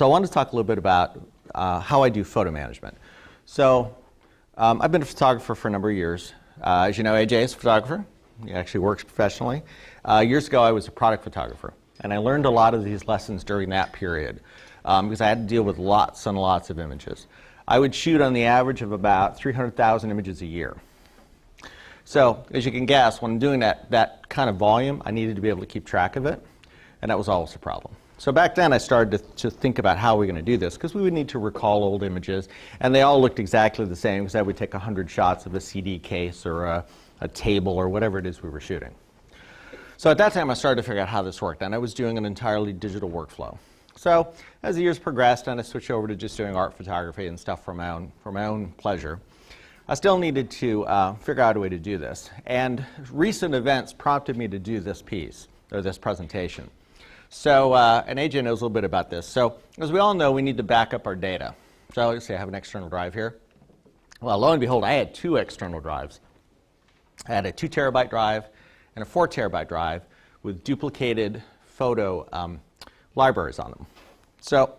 So I wanted to talk a little bit about how I do photo management. So I've been a photographer for a number of years. As you know, AJ is a photographer. He actually works professionally. Years ago, I was a product photographer, and I learned a lot of these lessons during that period because I had to deal with lots and lots of images. I would shoot on the average of about 300,000 images a year. So as you can guess, when I'm doing that kind of volume, I needed to be able to keep track of it, and that was always a problem. So back then I started to think about how we're going to do this, because we would need to recall old images, and they all looked exactly the same, because I would take 100 shots of a CD case or a table or whatever it is we were shooting. So at that time I started to figure out how this worked, and I was doing an entirely digital workflow. So as the years progressed and I switched over to just doing art photography and stuff for my own pleasure, I still needed to figure out a way to do this. And recent events prompted me to do this piece, or this presentation. So, and AJ knows a little bit about this. So, as we all know, we need to back up our data. So, let's say I have an external drive here. Well, lo and behold, I had two external drives. I had a 2 terabyte drive and a 4 terabyte drive with duplicated photo libraries on them. So,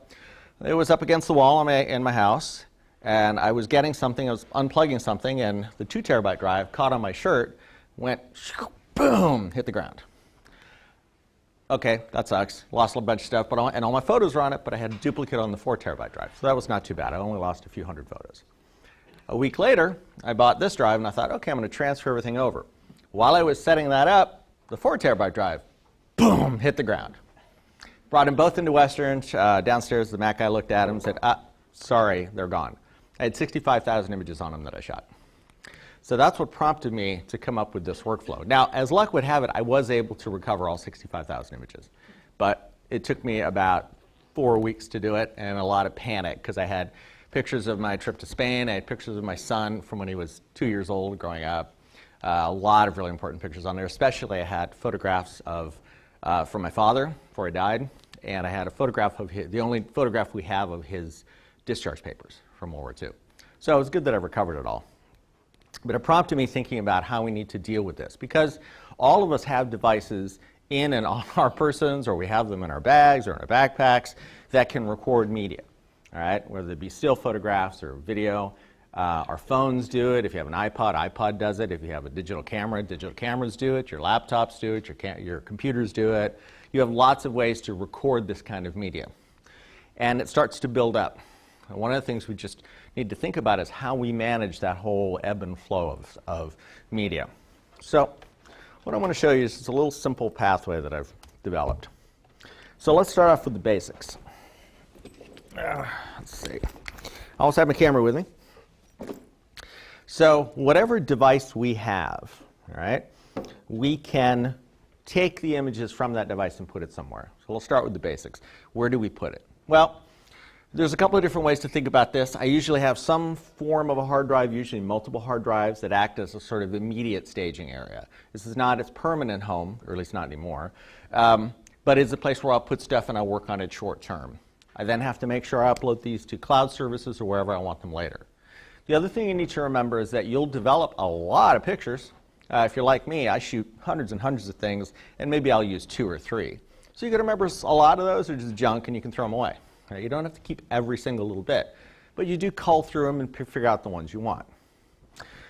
it was up against the wall in my house, and I was getting something, I was unplugging something, and the 2 terabyte drive caught on my shirt, went boom, hit the ground. Okay, that sucks. Lost a bunch of stuff, and all my photos were on it, but I had a duplicate on the 4 terabyte drive. So that was not too bad. I only lost a few hundred photos. A week later, I bought this drive, and I thought, okay, I'm going to transfer everything over. While I was setting that up, the 4 terabyte drive, boom, hit the ground. Brought them both into Western. Downstairs, the Mac guy looked at them and said, sorry, they're gone. I had 65,000 images on them that I shot. So that's what prompted me to come up with this workflow. Now, as luck would have it, I was able to recover all 65,000 images. But it took me about 4 weeks to do it, and a lot of panic, because I had pictures of my trip to Spain, I had pictures of my son from when he was 2 years old growing up, a lot of really important pictures on there. Especially I had photographs of from my father before he died, and I had a photograph of the only photograph we have of his discharge papers from World War II. So it was good that I recovered it all. But it prompted me thinking about how we need to deal with this, because all of us have devices in and on our persons, or we have them in our bags or in our backpacks that can record media, all right? Whether it be still photographs or video. Our phones do it. If you have an iPod, iPod does it. If you have a digital camera, digital cameras do it. Your laptops do it. Your computers do it. You have lots of ways to record this kind of media. And it starts to build up. And one of the things we just need to think about is how we manage that whole ebb and flow of media. So what I want to show you is just a little simple pathway that I've developed. So let's start off with the basics. Let's see. I also have my camera with me. So whatever device we have, all right, we can take the images from that device and put it somewhere. So we'll start with the basics. Where do we put it? Well, there's a couple of different ways to think about this. I usually have some form of a hard drive, usually multiple hard drives, that act as a sort of immediate staging area. This is not its permanent home, or at least not anymore, but it's a place where I'll put stuff and I'll work on it short term. I then have to make sure I upload these to cloud services or wherever I want them later. The other thing you need to remember is that you'll develop a lot of pictures. If you're like me, I shoot hundreds and hundreds of things, and maybe I'll use 2 or 3. So you got to remember a lot of those are just junk and you can throw them away. You don't have to keep every single little bit, but you do cull through them and figure out the ones you want.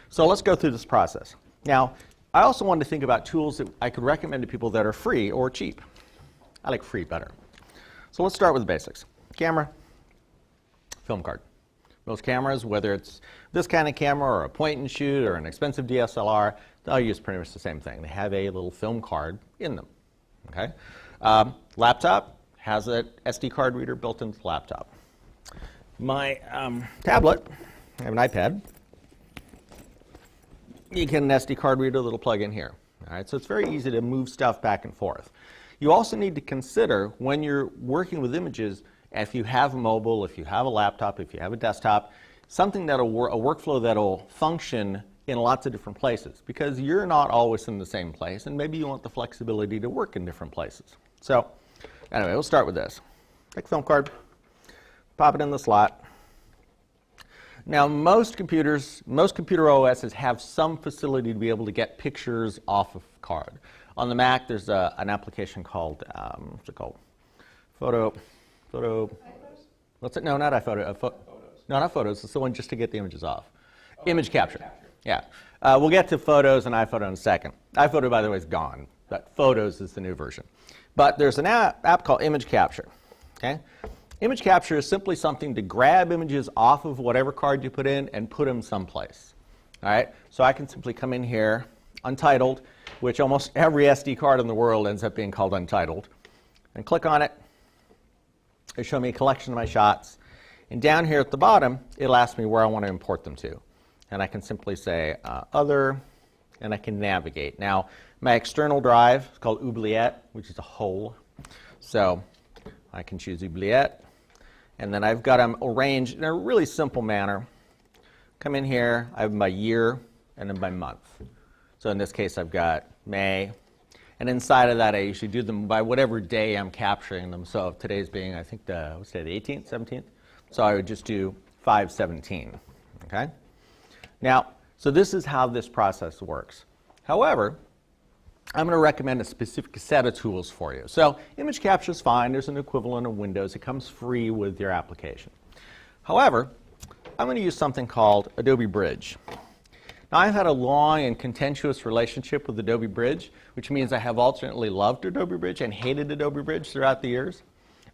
So let's go through this process. Now, I also wanted to think about tools that I could recommend to people that are free or cheap. I like free better. So let's start with the basics. Camera, film card. Most cameras, whether it's this kind of camera or a point and shoot or an expensive DSLR, they'll use pretty much the same thing. They have a little film card in them. Okay? Laptop has an SD card reader built into the laptop. My tablet, I have an iPad. You get an SD card reader that'll plug in here. All right, so it's very easy to move stuff back and forth. You also need to consider when you're working with images, if you have a mobile, if you have a laptop, if you have a desktop, something that'll a workflow that'll function in lots of different places, because you're not always in the same place, and maybe you want the flexibility to work in different places. So anyway, we'll start with this. Take a film card, pop it in the slot. Now, most computer OSs have some facility to be able to get pictures off of card. On the Mac, there's an application called, what's it called? What's it? No, not iPhoto. No, not photos. It's the one just to get the images off. Oh, image capture. Yeah. We'll get to photos and iPhoto in a second. iPhoto, by the way, is gone. But Photos is the new version. But there's an app called Image Capture. Okay? Image Capture is simply something to grab images off of whatever card you put in and put them someplace. All right? So I can simply come in here, Untitled, which almost every SD card in the world ends up being called Untitled, and click on it. It'll show me a collection of my shots. And down here at the bottom, it'll ask me where I want to import them to. And I can simply say Other, and I can navigate. Now, my external drive is called Oubliette, which is a hole. So I can choose Oubliette. And then I've got them arranged in a really simple manner. Come in here, I have my year and then my month. So in this case, I've got May. And inside of that, I usually do them by whatever day I'm capturing them. So today's being, I think, the 18th, 17th. So I would just do 5/17. Okay? Now, so this is how this process works. However, I'm going to recommend a specific set of tools for you. So image capture is fine. There's an equivalent of Windows. It comes free with your application. However, I'm going to use something called Adobe Bridge. Now, I've had a long and contentious relationship with Adobe Bridge, which means I have alternately loved Adobe Bridge and hated Adobe Bridge throughout the years.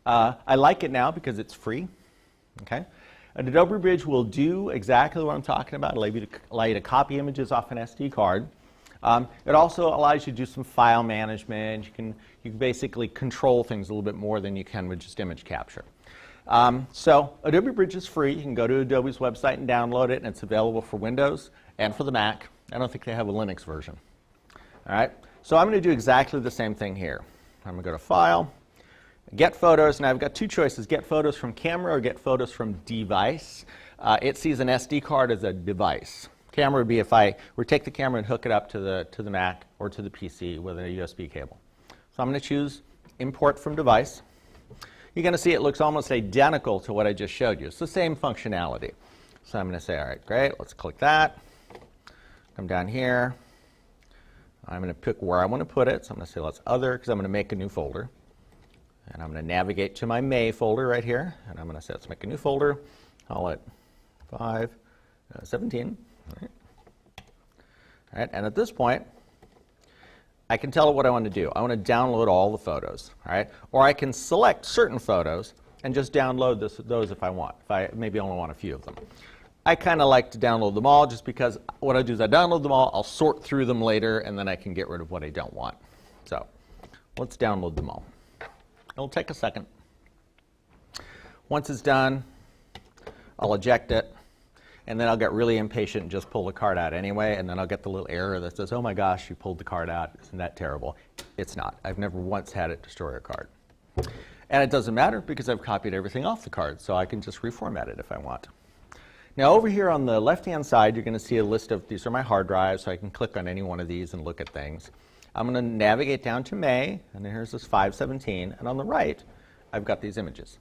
I like it now because it's free. Okay? An Adobe Bridge will do exactly what I'm talking about. It'll allow you to copy images off an SD card. It also allows you to do some file management. You can basically control things a little bit more than you can with just image capture. So Adobe Bridge is free. You can go to Adobe's website and download it, and it's available for Windows and for the Mac. I don't think they have a Linux version. All right. So I'm going to do exactly the same thing here. I'm going to go to File, Get Photos, and I've got two choices: get photos from camera or get photos from device. It sees an SD card as a device. Camera would be if I were to take the camera and hook it up to the Mac or to the PC with a USB cable. So I'm going to choose Import from Device. You're going to see it looks almost identical to what I just showed you. It's the same functionality. So I'm going to say, all right, great, let's click that. Come down here. I'm going to pick where I want to put it. So I'm going to say let's Other, because I'm going to make a new folder. And I'm going to navigate to my May folder right here. And I'm going to say let's make a new folder. Call it 5/17. All right, and at this point, I can tell it what I want to do. I want to download all the photos, all right? Or I can select certain photos and just download those if I want, if I maybe only want a few of them. I kind of like to download them all just because what I do is I download them all, I'll sort through them later, and then I can get rid of what I don't want. So let's download them all. It'll take a second. Once it's done, I'll eject it. And then I'll get really impatient and just pull the card out anyway, and then I'll get the little error that says, oh my gosh, you pulled the card out. Isn't that terrible? It's not. I've never once had it destroy a card. And it doesn't matter because I've copied everything off the card, so I can just reformat it if I want. Now over here on the left-hand side, you're going to see a list of, these are my hard drives, so I can click on any one of these and look at things. I'm going to navigate down to May, and here's this 5/17, and on the right, I've got these images.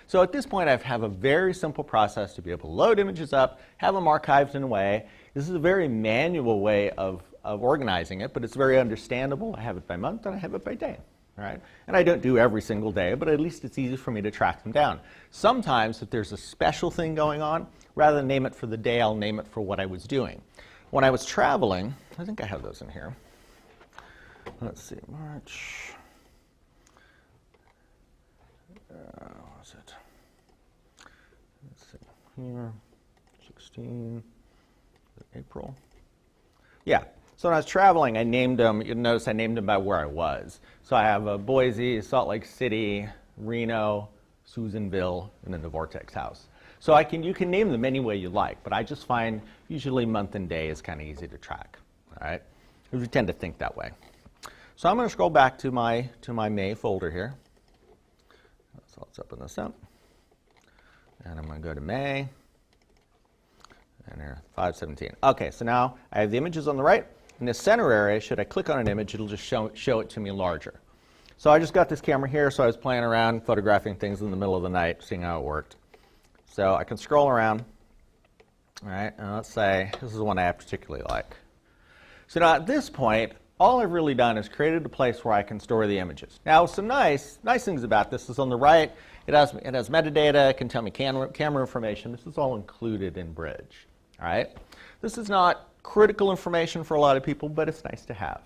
So at this point, I have a very simple process to be able to load images up, have them archived in a way. This is a very manual way of organizing it, but it's very understandable. I have it by month and I have it by day. All right? And I don't do every single day, but at least it's easy for me to track them down. Sometimes if there's a special thing going on, rather than name it for the day, I'll name it for what I was doing. When I was traveling, I think I have those in here. Let's see, March. What was it? Let's see here, 16, April. Yeah, so when I was traveling, I named them, you'll notice I named them by where I was. So I have Boise, Salt Lake City, Reno, Susanville, and then the Vortex House. So you can name them any way you like, but I just find usually month and day is kind of easy to track, all right? We tend to think that way. So I'm going to scroll back to my May folder here. So let's open this up. And I'm going to go to May. And here, 5/17. Okay, so now I have the images on the right. In the center area, should I click on an image, it'll just show it to me larger. So I just got this camera here, so I was playing around, photographing things in the middle of the night, seeing how it worked. So I can scroll around. All right, and let's say this is one I particularly like. So now at this point, all I've really done is created a place where I can store the images. Now, some nice things about this is on the right, it has metadata, it can tell me camera information. This is all included in Bridge. All right? This is not critical information for a lot of people, but it's nice to have.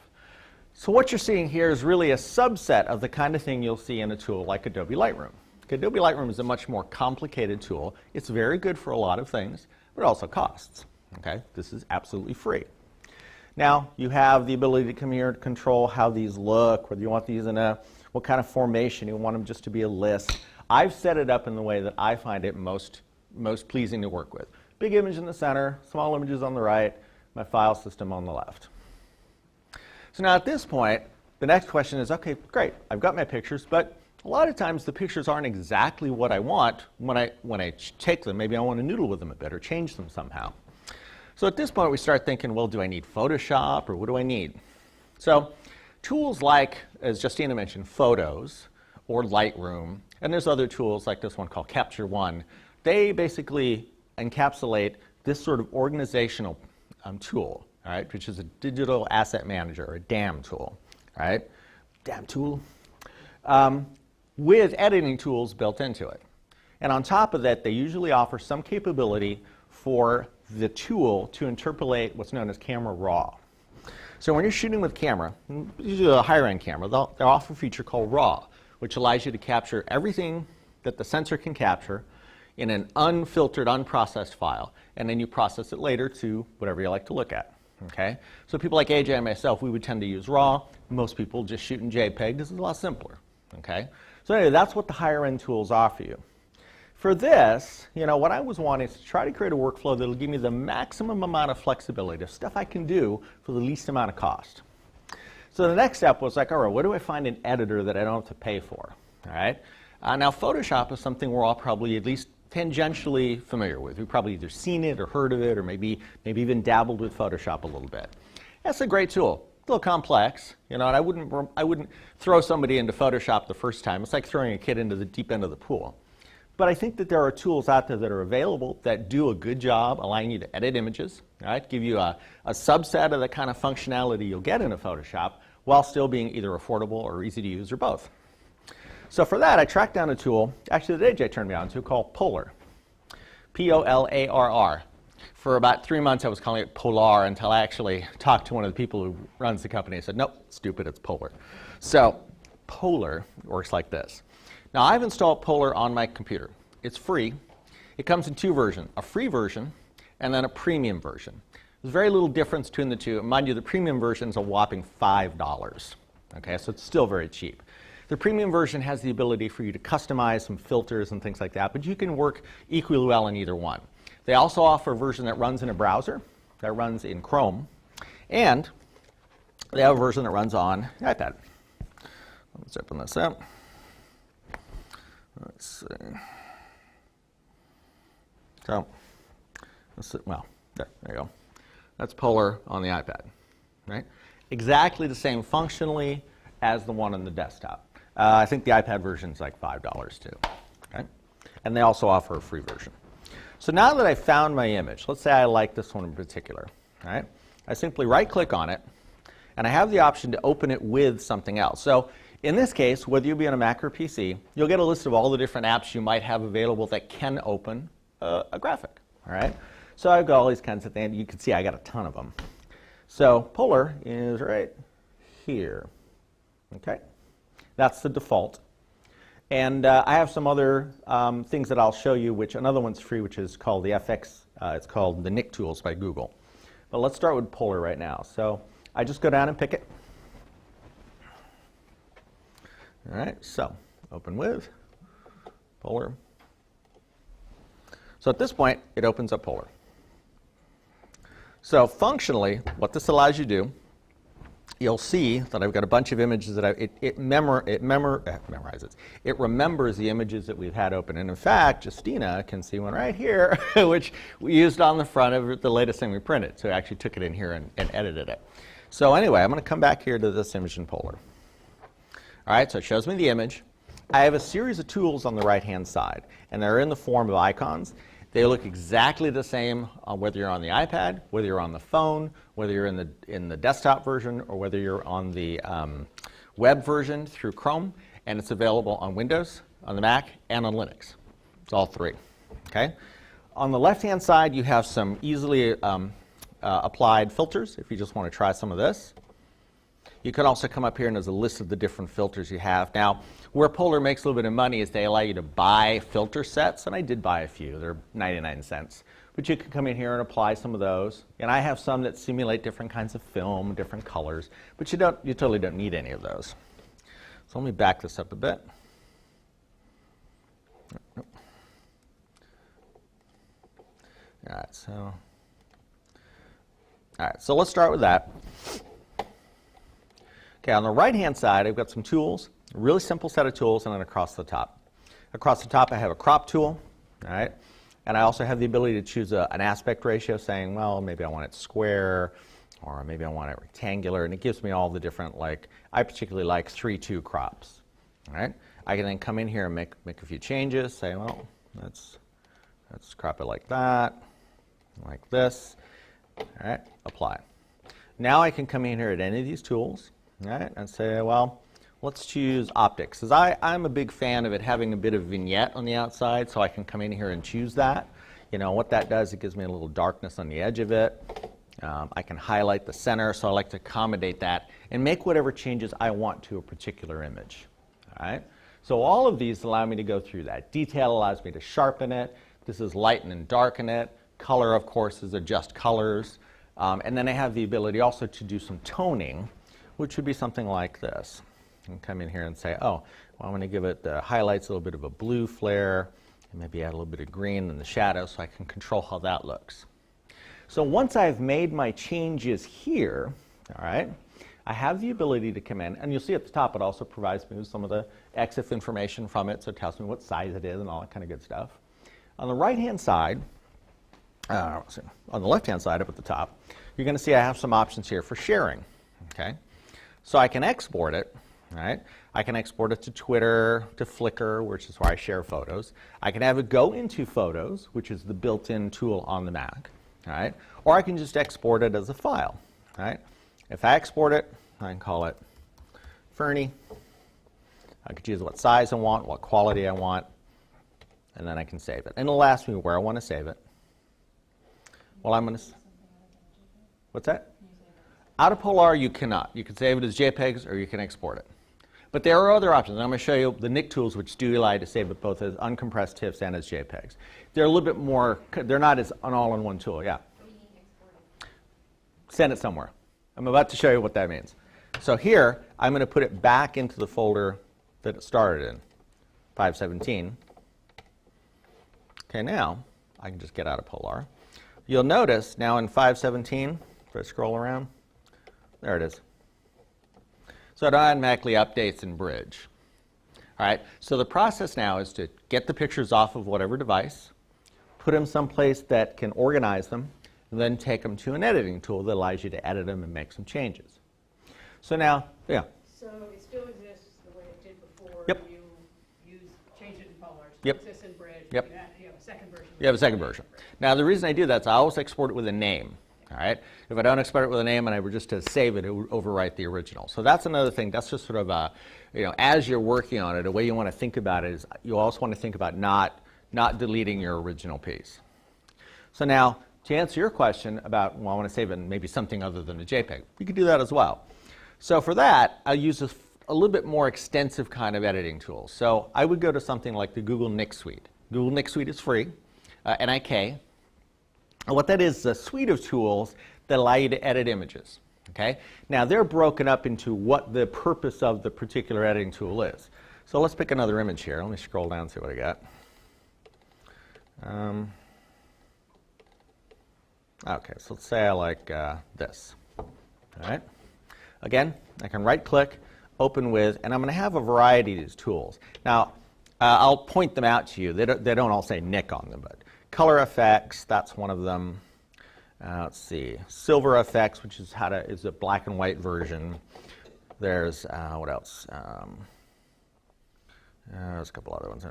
So what you're seeing here is really a subset of the kind of thing you'll see in a tool like Adobe Lightroom. Adobe Lightroom is a much more complicated tool. It's very good for a lot of things, but it also costs. Okay? This is absolutely free. Now, you have the ability to come here and control how these look, whether you want these in what kind of formation, you want them just to be a list. I've set it up in the way that I find it most pleasing to work with. Big image in the center, small images on the right, my file system on the left. So now at this point, the next question is, okay, great, I've got my pictures, but a lot of times the pictures aren't exactly what I want when I take them. Maybe I want to noodle with them a bit or change them somehow. So at this point, we start thinking, well, do I need Photoshop or what do I need? So tools like, as Justina mentioned, Photos or Lightroom, and there's other tools like this one called Capture One, they basically encapsulate this sort of organizational tool, all right, which is a digital asset manager, or a DAM tool, all right? DAM tool. With editing tools built into it. And on top of that, they usually offer some capability for the tool to interpolate what's known as camera raw. So when you're shooting with camera, usually a higher-end camera, they'll offer a feature called RAW, which allows you to capture everything that the sensor can capture in an unfiltered, unprocessed file, and then you process it later to whatever you like to look at. Okay? So people like AJ and myself, we would tend to use RAW. Most people just shoot in JPEG. This is a lot simpler. Okay? So anyway, that's what the higher-end tools offer you. For this, what I was wanting is to try to create a workflow that will give me the maximum amount of flexibility, of stuff I can do for the least amount of cost. So the next step was like, all right, where do I find an editor that I don't have to pay for? All right? Now, Photoshop is something we're all probably at least tangentially familiar with. We've probably either seen it or heard of it or maybe even dabbled with Photoshop a little bit. That's a great tool. A little complex, and I wouldn't throw somebody into Photoshop the first time. It's like throwing a kid into the deep end of the pool. But I think that there are tools out there that are available that do a good job allowing you to edit images, right? Give you a subset of the kind of functionality you'll get in a Photoshop while still being either affordable or easy to use or both. So for that, I tracked down a tool, actually that AJ turned me on to, called Polarr. P-O-L-A-R-R. For about 3 months, I was calling it Polarr until I actually talked to one of the people who runs the company and said, nope, stupid, it's Polarr. So Polarr works like this. Now, I've installed Polarr on my computer. It's free. It comes in two versions, a free version and then a premium version. There's very little difference between the two. Mind you, the premium version is a whopping $5. Okay, so it's still very cheap. The premium version has the ability for you to customize some filters and things like that, but you can work equally well in either one. They also offer a version that runs in a browser, that runs in Chrome, and they have a version that runs on the iPad. Let's open this up. Let's see. So, well, there you go. That's Polarr on the iPad, right? Exactly the same functionally as the one on the desktop. I think the iPad version is like $5 too, okay? And they also offer a free version. So now that I've found my image, let's say I like this one in particular, right? I simply right-click on it, and I have the option to open it with something else. So in this case, whether you be on a Mac or PC, you'll get a list of all the different apps you might have available that can open a graphic, all right? So I've got all these kinds of things. You can see I got a ton of them. So Polarr is right here, okay? That's the default. And I have some other things that I'll show you, which another one's free, which is called the FX. It's called the Nick Tools by Google. But let's start with Polarr right now. So I just go down and pick it. All right, so open with Polarr. So at this point, it opens up Polarr. So functionally, what this allows you to do, you'll see that I've got a bunch of images that it memorizes. It remembers the images that we've had open. And in fact, Justina can see one right here, which we used on the front of the latest thing we printed. So I actually took it in here and edited it. So anyway, I'm going to come back here to this image in Polarr. All right, so it shows me the image. I have a series of tools on the right-hand side, and they're in the form of icons. They look exactly the same whether you're on the iPad, whether you're on the phone, whether you're in the desktop version, or whether you're on the web version through Chrome, and it's available on Windows, on the Mac, and on Linux. It's all three. Okay? On the left-hand side, you have some easily applied filters if you just want to try some of this. You can also come up here and there's a list of the different filters you have. Now, where Polar makes a little bit of money is they allow you to buy filter sets, and I did buy a few. They're 99 cents. But you can come in here and apply some of those. And I have some that simulate different kinds of film, different colors, but you totally don't need any of those. So let me back this up a bit. Nope. All right, so let's start with that. Okay, on the right-hand side, I've got some tools, a really simple set of tools, and then across the top. Across the top, I have a crop tool, all right? And I also have the ability to choose an aspect ratio, saying, well, maybe I want it square, or maybe I want it rectangular, and it gives me all the different, like, I particularly like 3:2 crops, all right? I can then come in here and make a few changes, say, well, let's crop it like that, like this, all right, apply. Now I can come in here at any of these tools, all right, and say, well, let's choose optics. Because I'm a big fan of it having a bit of vignette on the outside, so I can come in here and choose that. You know, what that does, it gives me a little darkness on the edge of it. I can highlight the center, so I like to accommodate that and make whatever changes I want to a particular image. All right? So all of these allow me to go through that. Detail allows me to sharpen it. This is lighten and darken it. Color, of course, is adjust colors. And then I have the ability also to do some toning, which would be something like this. And come in here and say, oh, well, I'm going to give it the highlights a little bit of a blue flare, and maybe add a little bit of green in the shadow so I can control how that looks. So once I've made my changes here, all right, I have the ability to come in, and you'll see at the top it also provides me with some of the EXIF information from it, so it tells me what size it is and all that kind of good stuff. On the right-hand side, on the left-hand side up at the top, you're going to see I have some options here for sharing. Okay, so I can export it. All right, I can export it to Twitter, to Flickr, which is where I share photos. I can have it go into Photos, which is the built-in tool on the Mac. All right, or I can just export it as a file. All right, if I export it, I can call it Fernie. I could choose what size I want, what quality I want, and then I can save it. And it'll ask me where I want to save it. Well, I'm going to. What's that? Out of Polar, you cannot. You can save it as JPEGs or you can export it. But there are other options. I'm going to show you the NIC tools, which do allow you to save it both as uncompressed TIFFs and as JPEGs. They're a little bit more, they're not as an all-in-one tool, yeah. Send it somewhere. I'm about to show you what that means. So here, I'm going to put it back into the folder that it started in, 517. Okay, now, I can just get out of Polar. You'll notice now in 517, if I scroll around, there it is. So it automatically updates in Bridge. All right, so the process now is to get the pictures off of whatever device, put them someplace that can organize them, and then take them to an editing tool that allows you to edit them and make some changes. So now, yeah. So it still exists the way it did before. Yep. You change it in Polar. Yep. It exists in Bridge. Yep. You have a second version. You have a second version. Now, the reason I do that is I always export it with a name. All right. If I don't export it with a name and I were just to save it, it would overwrite the original. So that's another thing. That's just sort of a, as you're working on it, a way you want to think about it is you also want to think about not deleting your original piece. So now, to answer your question about, well, I want to save it in maybe something other than a JPEG, you could do that as well. So for that, I'll use a little bit more extensive kind of editing tool. So I would go to something like the Google NIC Suite. Google NIC Suite is free, NIK. And what that is a suite of tools that allow you to edit images. Okay? Now, they're broken up into what the purpose of the particular editing tool is. So let's pick another image here. Let me scroll down and see what I got. Okay, so let's say I like this. All right? Again, I can right-click, open with, and I'm going to have a variety of these tools. Now, I'll point them out to you. They don't all say NIC on them, but color effects, that's one of them. Let's see, silver effects, which is is a black and white version. There's what else? There's a couple other ones.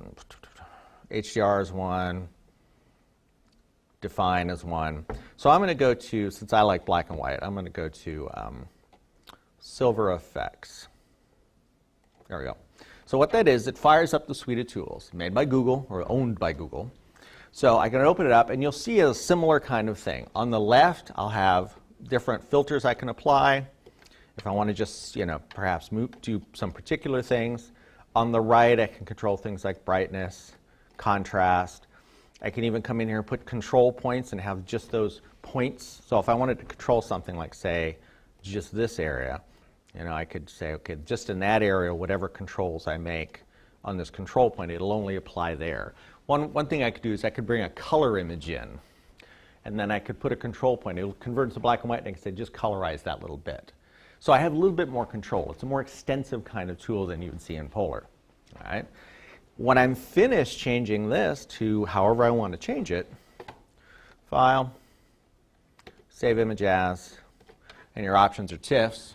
HDR is one. define as one. So I'm going to go to, since I like black and white, I'm going to go to silver effects. There we go. So what that is, it fires up the suite of tools made by Google or owned by Google. So I can open it up and you'll see a similar kind of thing. On the left, I'll have different filters I can apply. If I want to just, perhaps do some particular things. On the right, I can control things like brightness, contrast. I can even come in here and put control points and have just those points. So if I wanted to control something like, say, just this area, I could say, okay, just in that area, whatever controls I make on this control point, it'll only apply there. One thing I could do is I could bring a color image in, and then I could put a control point. It'll convert to black and white, and I can say, just colorize that little bit. So I have a little bit more control. It's a more extensive kind of tool than you would see in Polar. All right? When I'm finished changing this to however I want to change it, File, Save Image As, and your options are TIFFs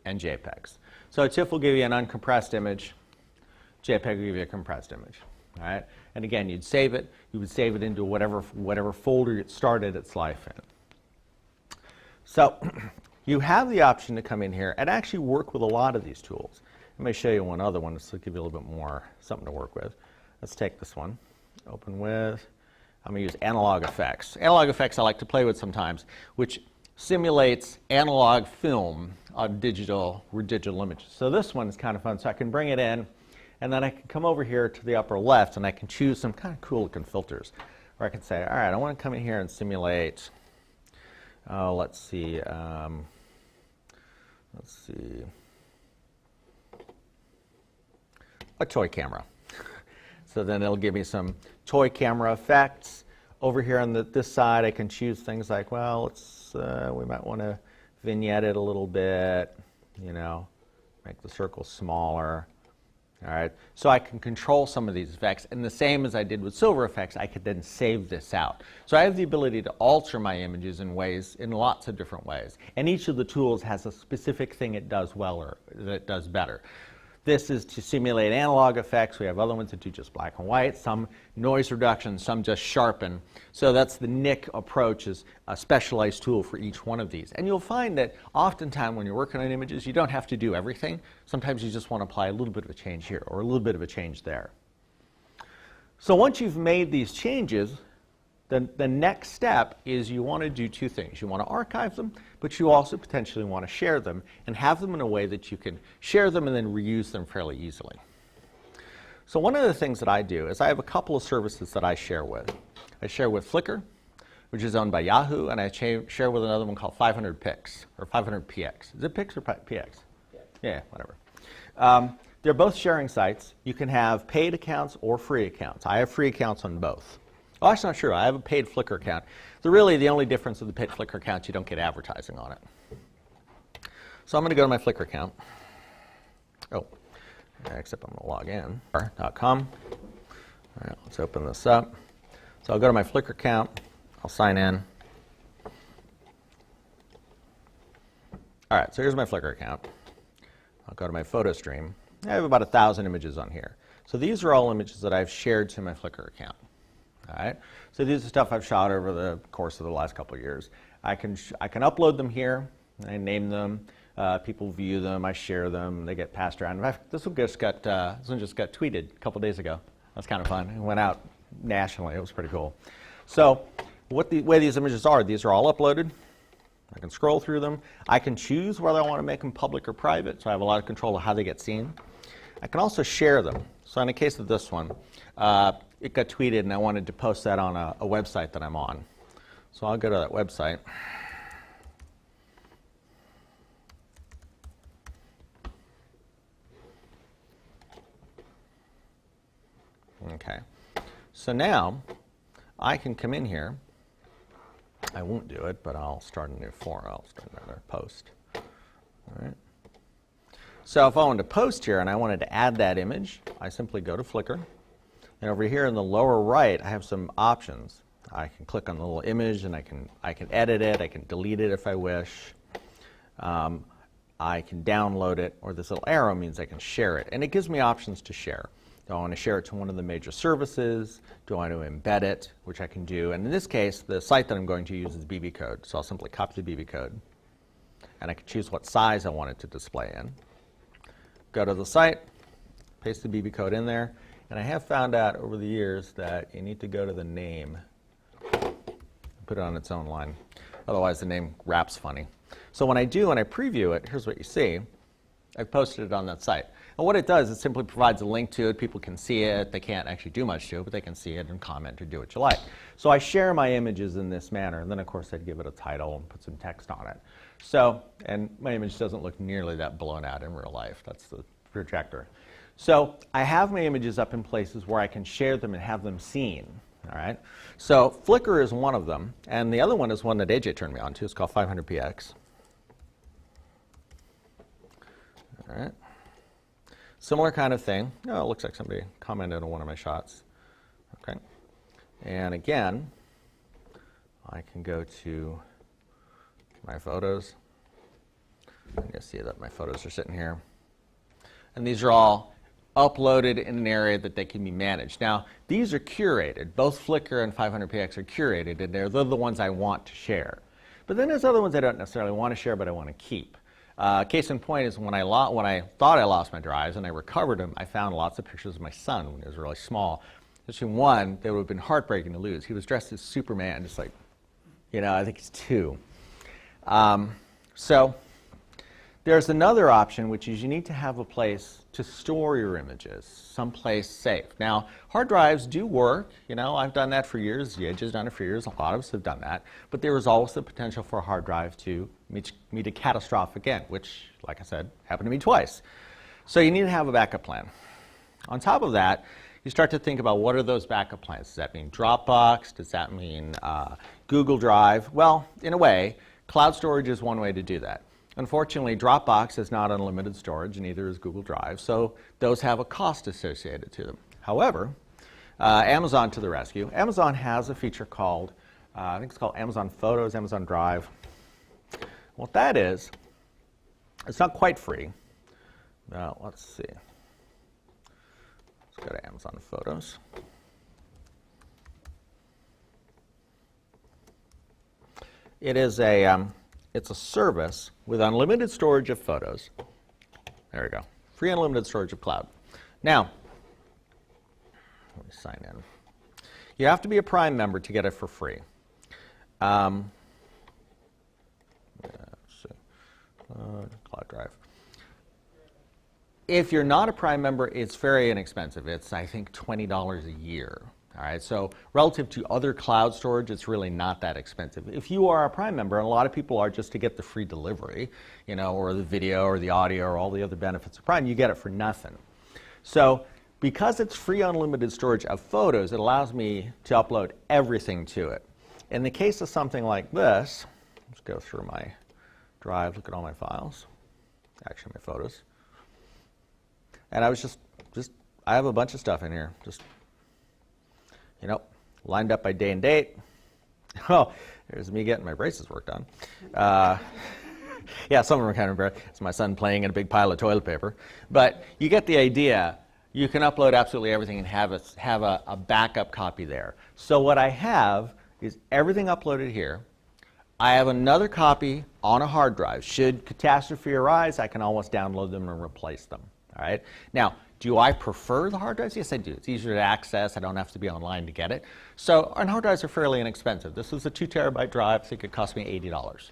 and JPEGs. So TIFF will give you an uncompressed image. JPEG will give you a compressed image. All right? And again, you'd save it. You would save it into whatever folder it started its life in. So you have the option to come in here and actually work with a lot of these tools. Let me show you one other one to give you a little bit more something to work with. Let's take this one. Open with. I'm going to use analog effects. Analog effects I like to play with sometimes, which simulates analog film on digital images. So this one is kind of fun. So I can bring it in, and then I can come over here to the upper left, and I can choose some kind of cool looking filters. Or I can say, all right, I want to come in here and simulate, let's see, a toy camera. So then it'll give me some toy camera effects. Over here on this side, I can choose things like, well, we might want to vignette it a little bit, make the circle smaller. All right, so I can control some of these effects, and the same as I did with silver effects, I could then save this out. So I have the ability to alter my images in lots of different ways, and each of the tools has a specific thing it does well or that it does better. This is to simulate analog effects. We have other ones that do just black and white, some noise reduction, some just sharpen. So that's the NIC approach, is a specialized tool for each one of these. And you'll find that oftentimes when you're working on images, you don't have to do everything. Sometimes you just want to apply a little bit of a change here or a little bit of a change there. So once you've made these changes, the next step is you want to do two things. You want to archive them, but you also potentially want to share them and have them in a way that you can share them and then reuse them fairly easily. So one of the things that I do is I have a couple of services that I share with. I share with Flickr, which is owned by Yahoo, and I share with another one called 500px, or 500px. Is it pix or px? Yeah, whatever. They're both sharing sites. You can have paid accounts or free accounts. I have free accounts on both. Oh, that's not true. I have a paid Flickr account. Really, the only difference with the paid Flickr account, you don't get advertising on it. So I'm going to go to my Flickr account. Oh, except I'm going to log in. .com. All right, let's open this up. So I'll go to my Flickr account. I'll sign in. All right, so here's my Flickr account. I'll go to my photo stream. I have about 1,000 images on here. So these are all images that I've shared to my Flickr account. All right, so these are stuff I've shot over the course of the last couple of years. I can upload them here. I name them. People view them. I share them. They get passed around. In fact, this one just got tweeted a couple days ago. That's kind of fun. It went out nationally. It was pretty cool. So the way these images are, these are all uploaded. I can scroll through them. I can choose whether I want to make them public or private, so I have a lot of control of how they get seen. I can also share them. So in the case of this one, it got tweeted and I wanted to post that on a website that I'm on. So I'll go to that website. Okay. So now I can come in here. I won't do it, but I'll start a new forum. I'll start another post. All right. So if I wanted to post here and I wanted to add that image, I simply go to Flickr. And over here in the lower right, I have some options. I can click on the little image and I can edit it. I can delete it if I wish. I can download it, or this little arrow means I can share it. And it gives me options to share. Do I want to share it to one of the major services? Do I want to embed it, which I can do? And in this case, the site that I'm going to use is BB code. So I'll simply copy the BB code. And I can choose what size I want it to display in. Go to the site, paste the BB code in there. And I have found out over the years that you need to go to the name and put it on its own line. Otherwise, the name wraps funny. So when I preview it, here's what you see. I've posted it on that site. And what it does is simply provides a link to it. People can see it. They can't actually do much to it, but they can see it and comment or do what you like. So I share my images in this manner. And then, of course, I'd give it a title and put some text on it. So, and my image doesn't look nearly that blown out in real life. That's the projector. So I have my images up in places where I can share them and have them seen. All right. So Flickr is one of them. And the other one is one that AJ turned me on to. It's called 500px. All right. Similar kind of thing. Oh, it looks like somebody commented on one of my shots. Okay. And again, I can go to my photos. You can see that my photos are sitting here. And these are all uploaded in an area that they can be managed. Now, these are curated. Both Flickr and 500px are curated, and they're the ones I want to share. But then there's other ones I don't necessarily want to share, but I want to keep. Case in point is when I thought I lost my drives and I recovered them, I found lots of pictures of my son when he was really small. Especially one that would have been heartbreaking to lose. He was dressed as Superman, just like, I think he's 2. So there's another option, which is you need to have a place to store your images, someplace safe. Now, hard drives do work. I've done that for years. Yej's done it for years. A lot of us have done that. But there is always the potential for a hard drive to meet a catastrophic end, which, like I said, happened to me twice. So you need to have a backup plan. On top of that, you start to think about what are those backup plans. Does that mean Dropbox? Does that mean Google Drive? Well, in a way, cloud storage is one way to do that. Unfortunately, Dropbox is not unlimited storage, and neither is Google Drive, so those have a cost associated to them. However, Amazon to the rescue. Amazon has a feature called, I think it's called Amazon Photos, Amazon Drive. What that is, it's not quite free. Now, let's see. Let's go to Amazon Photos. It is it's a service with unlimited storage of photos. There we go. Free unlimited storage of cloud. Now, let me sign in. You have to be a Prime member to get it for free. Let's see. Cloud Drive. If you're not a Prime member, it's very inexpensive. It's, I think, $20 a year. All right, so relative to other cloud storage, it's really not that expensive. If you are a Prime member, and a lot of people are just to get the free delivery, or the video or the audio or all the other benefits of Prime, you get it for nothing. So because it's free unlimited storage of photos, it allows me to upload everything to it. In the case of something like this, let's go through my drive, look at all my files, actually my photos. And I was just I have a bunch of stuff in here, just lined up by day and date. Oh, there's me getting my braces worked on. Yeah, some of them are kind of embarrassing. It's my son playing in a big pile of toilet paper. But you get the idea. You can upload absolutely everything and have a backup copy there. So what I have is everything uploaded here. I have another copy on a hard drive. Should catastrophe arise, I can always download them and replace them. All right. Now, do I prefer the hard drives? Yes, I do. It's easier to access. I don't have to be online to get it. So, and hard drives are fairly inexpensive. This is a 2 terabyte drive. I think it cost me $80.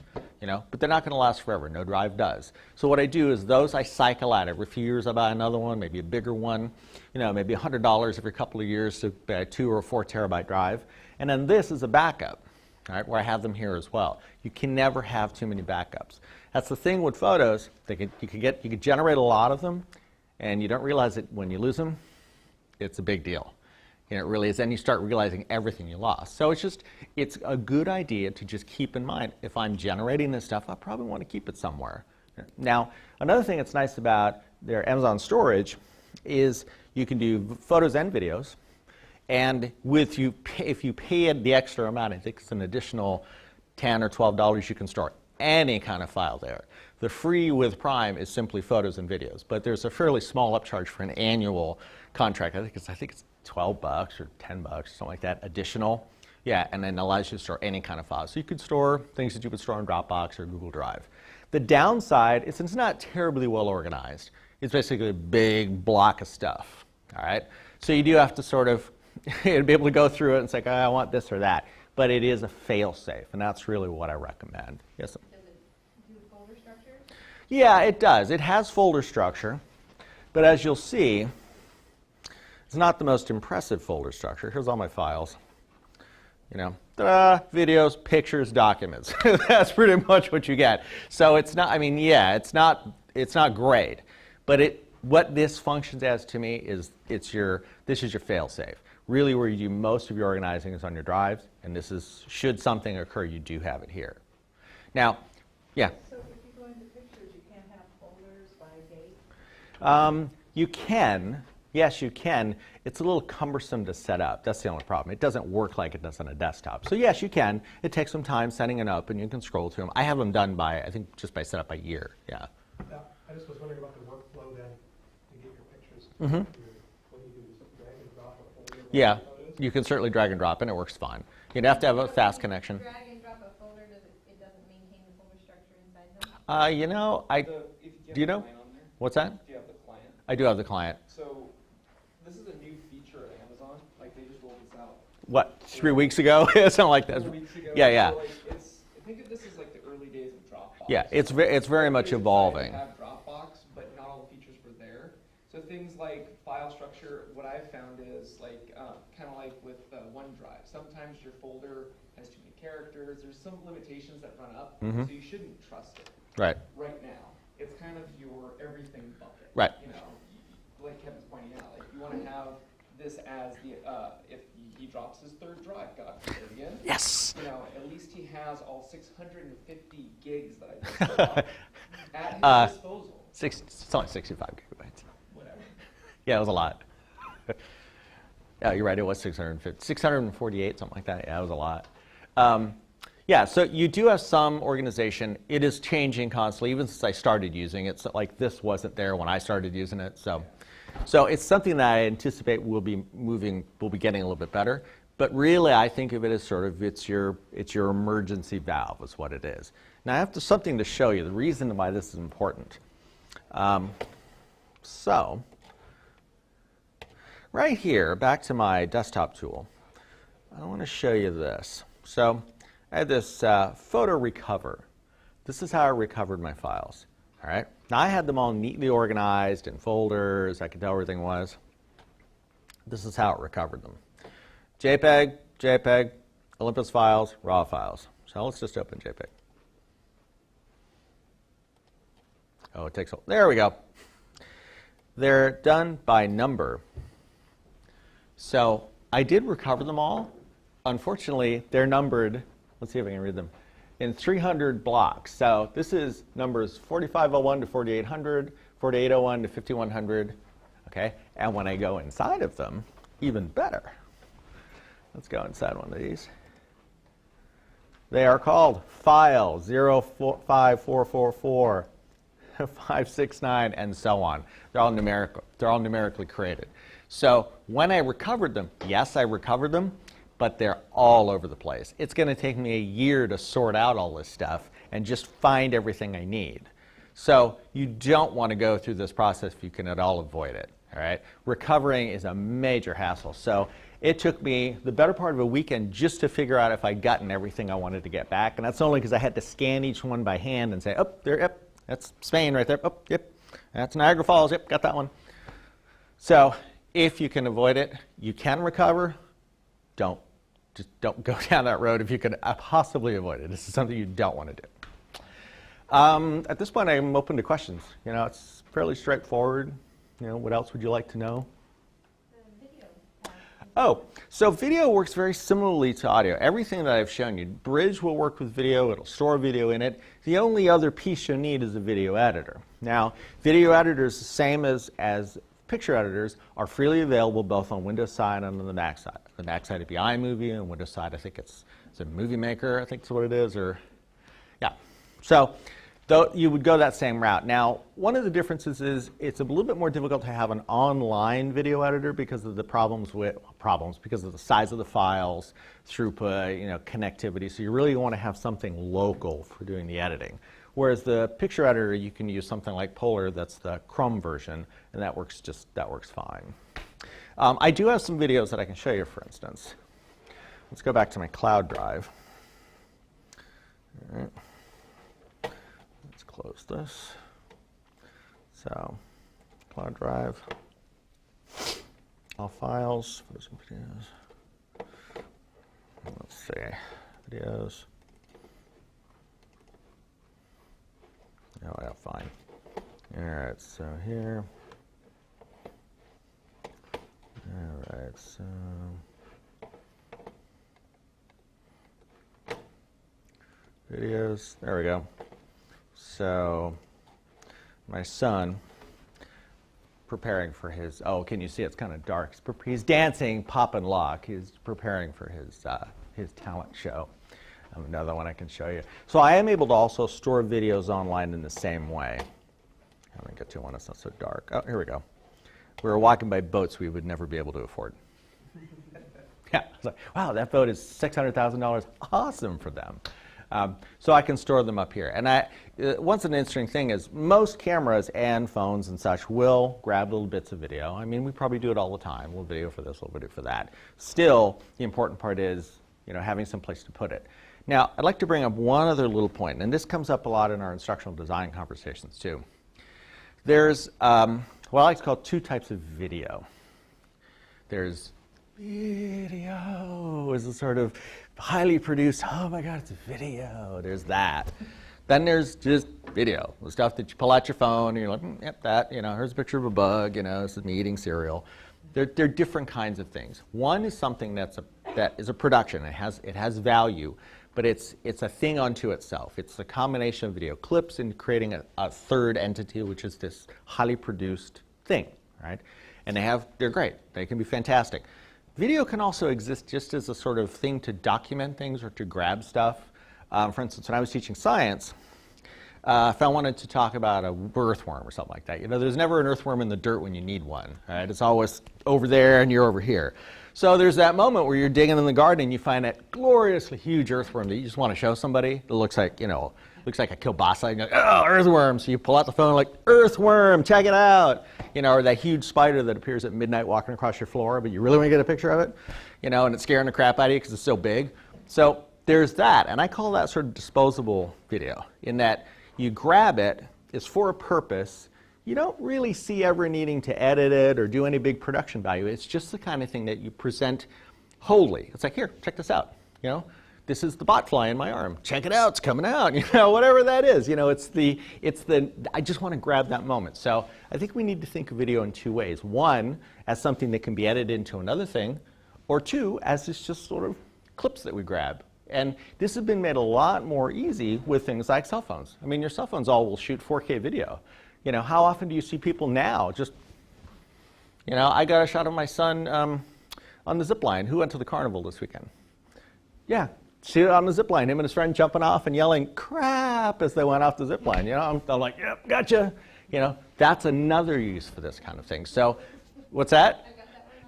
But they're not going to last forever. No drive does. So what I do is those I cycle out. Every few years I buy another one, maybe a bigger one. Maybe $100 every couple of years to buy a 2 or 4 terabyte drive. And then this is a backup. All right, where I have them here as well. You can never have too many backups. That's the thing with photos. You can generate a lot of them. And you don't realize it when you lose them, it's a big deal. It really is. Then you start realizing everything you lost. So it's a good idea to just keep in mind, if I'm generating this stuff, I probably want to keep it somewhere. Now, another thing that's nice about their Amazon storage is you can do photos and videos. And if you pay the extra amount, I think it's an additional $10 or $12, you can store any kind of file there. The free with Prime is simply photos and videos, but there's a fairly small upcharge for an annual contract. I think it's $12 or $10, something like that, additional. Yeah, and then allows you to store any kind of files. So you could store things that you would store in Dropbox or Google Drive. The downside is it's not terribly well organized. It's basically a big block of stuff, all right? So you do have to sort of be able to go through it and say, oh, I want this or that. But it is a fail-safe, and that's really what I recommend. Yes? Does it do folder structure? Yeah, it does. It has folder structure, but as you'll see, it's not the most impressive folder structure. Here's all my files. You know, videos, pictures, documents. That's pretty much what you get. So it's not, I mean, yeah, it's not great, but what this functions as to me is this is your fail-safe. Really where you do most of your organizing is on your drives, and this is, should something occur, you do have it here. Now, yeah? So if you go into pictures, you can't have folders by date? You can. Yes, you can. It's a little cumbersome to set up. That's the only problem. It doesn't work like it does on a desktop. So yes, you can. It takes some time setting it up, and you can scroll to them. I have them done by, I think, just by setup by year. Yeah. Yeah, I just was wondering about the workflow then to get your pictures. Mm-hmm. What do you do? Just drag and drop a folder? Yeah, Photos? you can certainly drag and drop, and it works fine. You'd have to have a fast connection. Drag and drop a folder, it doesn't maintain the folder structure inside them? You know, do you know? What's that? Do you have the client? I do have the client. So this is a new feature at Amazon. Like they just rolled this out What, 3 weeks ago? Something like that. 4 weeks ago. Yeah, yeah. So like think of this as like the early days of Dropbox. Yeah, it's very much They decided evolving. to have Dropbox, but not all the features were there. So things like file structure, what I've found is like kind of like with OneDrive. Sometimes your folder has too many characters. There's some limitations that run up, Mhm. so you shouldn't trust it. Right. Right now, it's kind of your everything bucket. Right. You know, like Kevin's pointing out, like you want to have this as the if he drops his third drive, God forbid again. Yes. You know, at least he has all 650 gigs that I just bought at his disposal. It's only 65 gigabytes. Whatever. Yeah, it was a lot. Yeah, you're right. It was 650, 648, something like that. Yeah, it was a lot. Yeah, so you do have some organization. It is changing constantly, even since I started using it. So like this wasn't there when I started using it. So it's something that I anticipate will be getting a little bit better. But really, I think of it as sort of it's your emergency valve is what it is. Now I have something to show you. The reason why this is important. So right here, back to my desktop tool, I want to show you this. So I had this photo recover. This is how I recovered my files. All right. Now I had them all neatly organized in folders. I could tell where everything was. This is how it recovered them. JPEG, JPEG, Olympus files, RAW files. So let's just open JPEG. Oh, it takes. There we go. They're done by number. So I did recover them all. Unfortunately, they're numbered. Let's see if I can read them. In 300 blocks. So this is numbers 4501 to 4800, 4801 to 5100. Okay, and when I go inside of them, even better. Let's go inside one of these. They are called file 05444, 569, and so on. They're all numerical. They're all numerically created. So when I recovered them, yes, I recovered them, but they're all over the place. It's going to take me a year to sort out all this stuff and just find everything I need. So you don't want to go through this process if you can at all avoid it. All right? Recovering is a major hassle. So it took me the better part of a weekend just to figure out if I'd gotten everything I wanted to get back. And that's only because I had to scan each one by hand and say, oh, there, yep, that's Spain right there. Oh, yep, that's Niagara Falls. Yep, got that one. So if you can avoid it, you can recover. Just don't go down that road if you can possibly avoid it. This is something you don't want to do. At this point, I'm open to questions. You know, it's fairly straightforward. You know, what else would you like to know? The video. Oh, so video works very similarly to audio. Everything that I've shown you, Bridge will work with video. It'll store video in it. The only other piece you'll need is a video editor. Now, video editors, the same as picture editors, are freely available both on Windows side and on the Mac side. The Mac side would be iMovie, and Windows side, I think it's a Movie Maker, I think is what it is, or yeah. So Though you would go that same route. Now, one of the differences is it's a little bit more difficult to have an online video editor because of the problems because of the size of the files, throughput, connectivity. So you really want to have something local for doing the editing. Whereas the picture editor, you can use something like Polar, that's the Chrome version, and that works fine. I do have some videos that I can show you, for instance. Let's go back to my cloud drive. All right. Let's close this. So, cloud drive, all files, photos and videos. Let's see, videos. Oh, yeah, fine. All right, so here. All right, so. Videos, there we go. So, my son, preparing for his, can you see it's kind of dark. He's dancing pop and lock. He's preparing for his talent show. Another one I can show you. So I am able to also store videos online in the same way. I'm going to get to one that's not so dark. Oh, here we go. We were walking by boats we would never be able to afford. Yeah, I was like, wow, that boat is $600,000. Awesome for them. So I can store them up here. And what's an interesting thing is most cameras and phones and such will grab little bits of video. I mean, we probably do it all the time. We'll video for this, we'll video for that. Still, the important part is having some place to put it. Now, I'd like to bring up one other little point, and this comes up a lot in our instructional design conversations too. There's what I like to call two types of video. There's video is a sort of highly produced, oh my God, it's a video. There's that. Then there's just video, the stuff that you pull out your phone and you're like, yep, that, here's a picture of a bug, this is me eating cereal. They're different kinds of things. One is something that is a production. It has value, but it's a thing unto itself. It's a combination of video clips and creating a third entity, which is this highly produced thing, right? And they're great. They can be fantastic. Video can also exist just as a sort of thing to document things or to grab stuff. For instance, when I was teaching science, if I wanted to talk about an earthworm or something like that, there's never an earthworm in the dirt when you need one, right? It's always over there and you're over here. So there's that moment where you're digging in the garden and you find that gloriously huge earthworm that you just want to show somebody. It looks like, looks like a kielbasa. And you're like, oh, earthworm. So you pull out the phone like, earthworm, check it out. Or that huge spider that appears at midnight walking across your floor, but you really want to get a picture of it, and it's scaring the crap out of you because it's so big. So there's that, and I call that sort of disposable video, in that you grab it, it's for a purpose, you don't really see ever needing to edit it or do any big production value. It's just the kind of thing that you present wholly. It's like, here, check this out, This is the bot fly in my arm. Check it out, it's coming out, whatever that is. I just want to grab that moment. So I think we need to think of video in two ways. One, as something that can be edited into another thing, or two, as it's just sort of clips that we grab. And this has been made a lot more easy with things like cell phones. I mean, your cell phones all will shoot 4K video. How often do you see people now just, I got a shot of my son on the zip line. Who went to the carnival this weekend? Yeah. See it on the zip line, him and his friend jumping off and yelling crap as they went off the zip line. I'm like, yep, gotcha. That's another use for this kind of thing. So, what's that?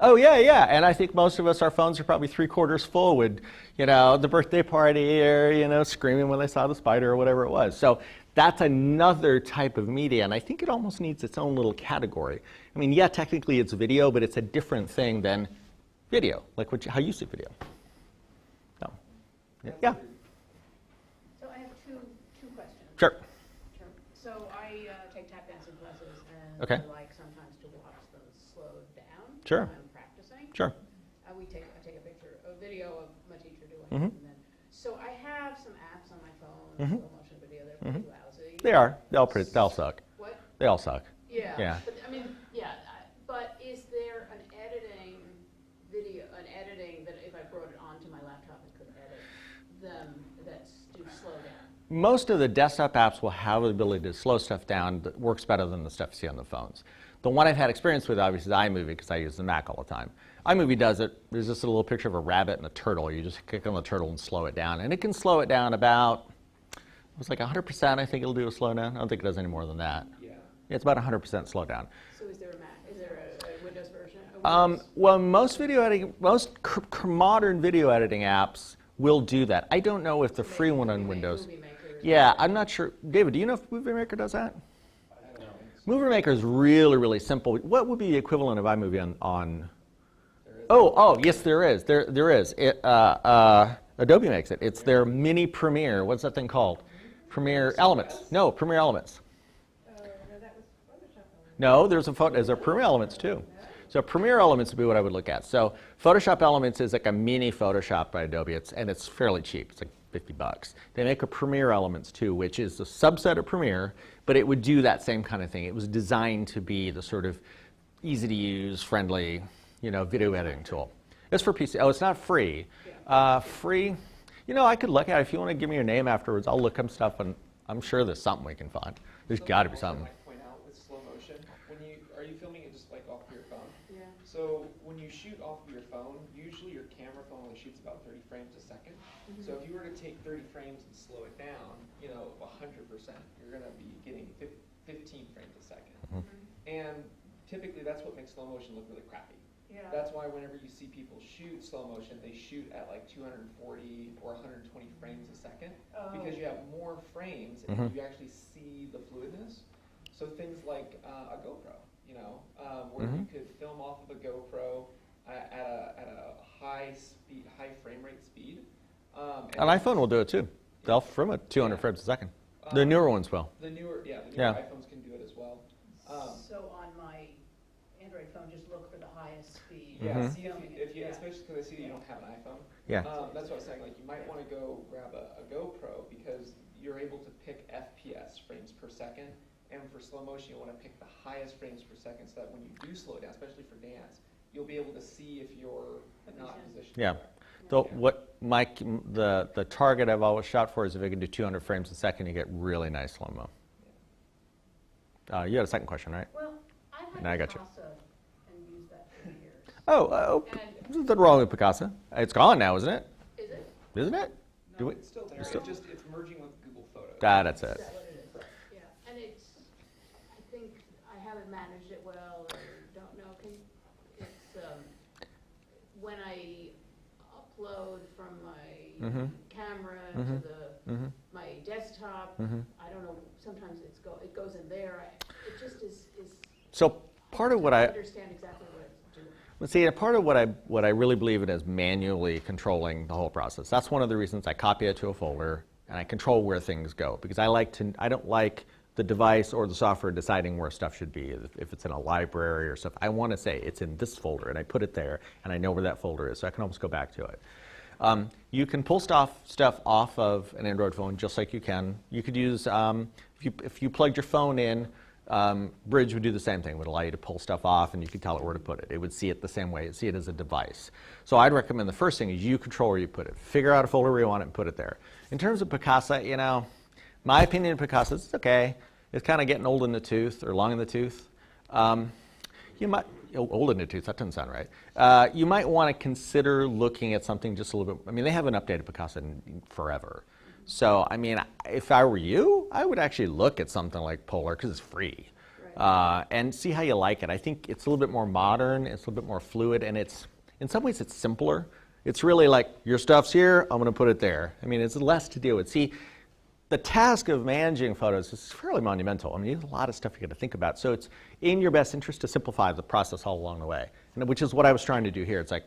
Oh yeah. And I think most of us, our phones are probably 3/4 full with, the birthday party or screaming when they saw the spider or whatever it was. So that's another type of media, and I think it almost needs its own little category. I mean, yeah, technically it's video, but it's a different thing than video, like how you see video. Yeah. So I have two questions. Sure. So I take tap dancing classes, and Okay. I like sometimes to watch them slowed down. Sure. When I'm practicing. Sure. I take a video of my teacher doing Mhm. it, and then. So I have some apps on my phone, Mhm. slow motion video. They're pretty lousy. They are. They'll suck. What? They all suck. Yeah. Yeah. But I mean, yeah. But is there an editing that if I brought it onto my laptop, I could edit them that do slow down? Most of the desktop apps will have the ability to slow stuff down that works better than the stuff you see on the phones. The one I've had experience with, obviously, is iMovie, because I use the Mac all the time. iMovie does it. There's just a little picture of a rabbit and a turtle. You just click on the turtle and slow it down. And it can slow it down about, was like 100%, I think it'll do a slowdown. I don't think it does any more than that. Yeah. It's about 100% slowdown. So is there a Mac, is there a Windows version? A Windows- Well, most video editing, most modern video editing apps will do that. I don't know if the free one on Windows. Movie Maker is- Yeah, I'm not sure. David, do you know if Movie Maker does that? Movie Maker is really, really simple. What would be the equivalent of iMovie on? Oh, yes, there is. There is. Adobe makes it. It's their mini Premiere. What's that thing called? Premiere Elements. No, Premiere Elements. Oh, no, that was Photoshop. No, there's a Premiere Elements too. So Premiere Elements would be what I would look at. So Photoshop Elements is like a mini Photoshop by Adobe. It's fairly cheap. It's like $50. They make a Premiere Elements too, which is a subset of Premiere, but it would do that same kind of thing. It was designed to be the sort of easy to use, friendly, video editing tool. It's for PC. Oh, it's not free. Free. I could look at it. If you want to give me your name afterwards, I'll look up stuff, and I'm sure there's something we can find. There's got to be something. I might point out with slow motion, are you filming it just like off your phone? Yeah. So when you shoot off of your phone, usually your camera phone only shoots about 30 frames a second. So if you were to take 30 frames and slow it down, 100%, you're going to be getting 15 frames a second. And typically that's what makes slow motion look really crappy. Yeah. That's why whenever you see people shoot slow motion, they shoot at like 240 or 120 frames a second because you have more frames and you actually see the fluidness. So things like a GoPro, where you could film off of a GoPro at a high frame rate speed. An iPhone will do it too. They'll film at 200 frames a second. The newer ones will. The newer Yeah. iPhones can do it as well. So on my Android phone, just look for the highest speed. Yeah, see filming if you it. especially because I see that you don't have an iPhone. Yeah. That's what I was saying. Like you might want to go grab a GoPro because you're able to pick FPS, frames per second, and for slow motion you want to pick the highest frames per second so that when you do slow it down, especially for dance, you'll be able to see if you're not positioned. Yeah. The target I've always shot for is if I can do 200 frames a second, you get really nice slow-mo. You had a second question, right? Well, I've had No, I got you. Picasa and used that for years. There's nothing wrong with Picasa. It's gone now, isn't it? Is it? Isn't it? No, it's still there. still- It's merging with Google Photos. That's Is it. that what it is? Yeah, and I think I haven't managed it well or don't know, when I upload from my camera to my desktop, I don't know, sometimes it goes in there, it just is. So part of what I understand exactly what it's doing. Let's see, part of what I really believe in is manually controlling the whole process. That's one of the reasons I copy it to a folder and I control where things go, because I don't like the device or the software deciding where stuff should be. If it's in a library or stuff, I want to say it's in this folder and I put it there and I know where that folder is, so I can almost go back to it. You can pull stuff off of an Android phone just like you can. You could use, if you plugged your phone in, Bridge would do the same thing. It would allow you to pull stuff off and you could tell it where to put it. It would see it the same way. It'd see it as a device. So I'd recommend the first thing is you control where you put it. Figure out a folder where you want it and put it there. In terms of Picasa, my opinion of Picasa is it's okay. It's kind of getting old in the tooth or long in the tooth. You might, old in the tooth, that doesn't sound right. You might want to consider looking at something just a little bit, they haven't updated Picasa in forever. So, if I were you, I would actually look at something like Polar because it's free and see how you like it. I think it's a little bit more modern, it's a little bit more fluid, and in some ways it's simpler. It's really like, your stuff's here, I'm going to put it there. It's less to deal with. See, the task of managing photos is fairly monumental. There's a lot of stuff you got to think about. So it's in your best interest to simplify the process all along the way, which is what I was trying to do here. It's like,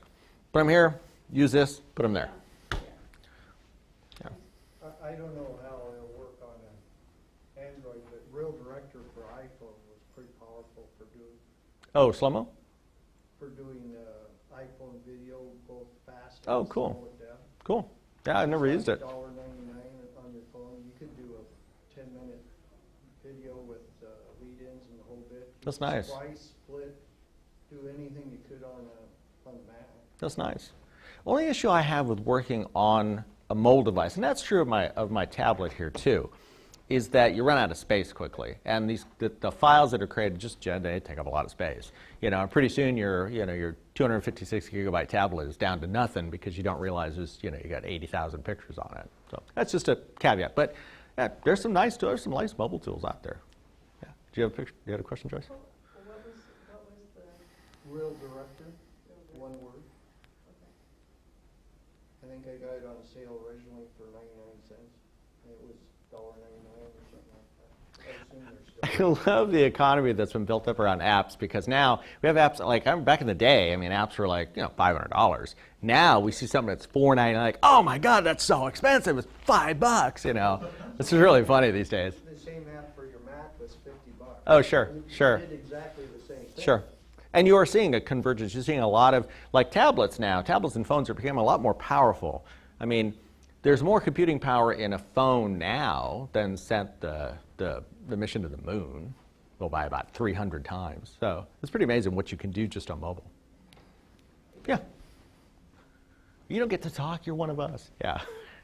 put them here, use this, put them there. I don't know how it'll work on an Android, but Real Director for iPhone was pretty powerful for doing Slow-mo? iPhone video both fast Oh, and cool. slow it down. Cool. Yeah, I've never used it. $1.99 on your phone. You could do a 10-minute video with lead-ins and the whole bit. You That's could nice. Splice, split, do anything you could on a Mac. That's nice. Only issue I have with working on a mobile device, and that's true of my tablet here too, is that you run out of space quickly, and the files that are created they take up a lot of space. And pretty soon your 256 gigabyte tablet is down to nothing because you don't realize you got 80,000 pictures on it. So that's just a caveat. But Yeah, there's some nice mobile tools out there. Yeah. Do you have a picture? You had a question, Joyce? What was the, Real director, one word. I think I got it on sale originally for 99 cents. It was $1.99 or something like that. I assume they're still. I love the economy that's been built up around apps, because now we have apps like, back in the day, I mean, apps were like, $500. Now we see something that's $4.99, like, oh my God, that's so expensive. It's $5, you know. This is really funny these days. The same app for your Mac was $50. Oh, sure, You sure. did exactly the same thing. Sure. And you are seeing a convergence. You're seeing a lot of, like tablets now. Tablets and phones are becoming a lot more powerful. I mean, there's more computing power in a phone now than sent the mission to the moon. Well, by about 300 times. So it's pretty amazing what you can do just on mobile. Yeah. You don't get to talk. You're one of us. Yeah.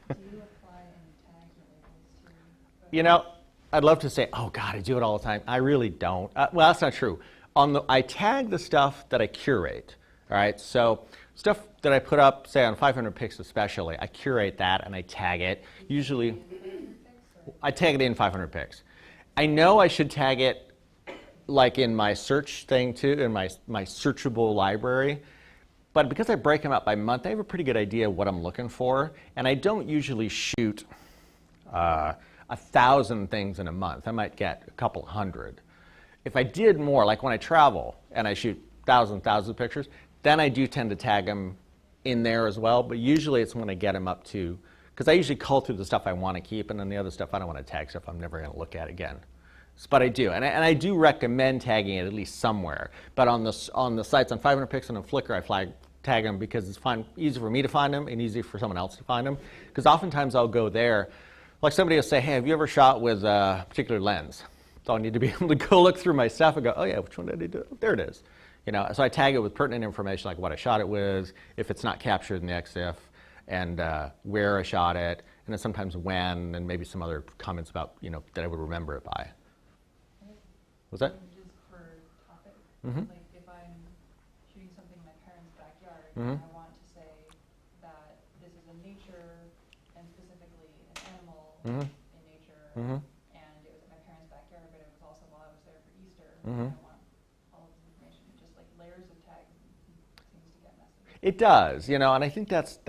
do you apply any tags or labels to? You know, I'd love to say, oh God, I do it all the time. I really don't. Well, that's not true. I tag the stuff that I curate. All right, so stuff that I put up, say on 500 pix especially, I curate that and I tag it. Usually, I tag it in 500 pix. I know I should tag it like in my search thing too, in my searchable library. But because I break them up by month, I have a pretty good idea of what I'm looking for. And I don't usually shoot 1,000 things in a month. I might get a couple hundred. If I did more, like when I travel and I shoot thousands of pictures, then I do tend to tag them in there as well. But usually it's when I get them up to, because I usually cull through the stuff I want to keep, and then the other stuff I don't want to tag, stuff I'm never going to look at again. But I do, and I do recommend tagging it at least somewhere. But on the sites on 500 pix and on Flickr, I tag them because it's easy for me to find them and easy for someone else to find them. Because oftentimes I'll go there, like somebody will say, hey, have you ever shot with a particular lens? So I need to be able to go look through my stuff and go, oh yeah, which one did I do? There it is. You know, so I tag it with pertinent information like what I shot it with, if it's not captured in the EXIF, and where I shot it, and then sometimes when, and maybe some other comments about, that I would remember it by. Was that? Just for topic, Mhm. like if I'm shooting something in my parents' backyard, Mhm. and I want to say that this is a nature and specifically an animal Mhm. in nature, Mhm. and it was at my parents' backyard, but it was also while I was there for Easter, Mhm. and I want all of this information. Just like layers of tags seems to get messy. It does, and I think that's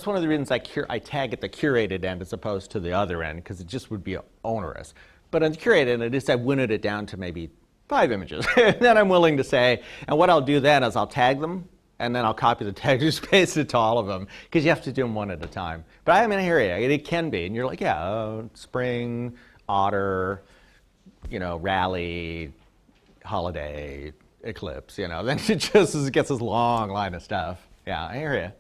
one of the reasons I tag at the curated end as opposed to the other end, because it just would be onerous. But on the curated end, I've winnowed it down to maybe 5 images. And then I'm willing to say, and what I'll do then is I'll tag them, and then I'll copy the tag, just paste it to all of them, because you have to do them one at a time. But I hear you, it can be, and you're like, yeah, spring, otter, rally, holiday, eclipse, then it just gets this long line of stuff. Yeah, I hear you.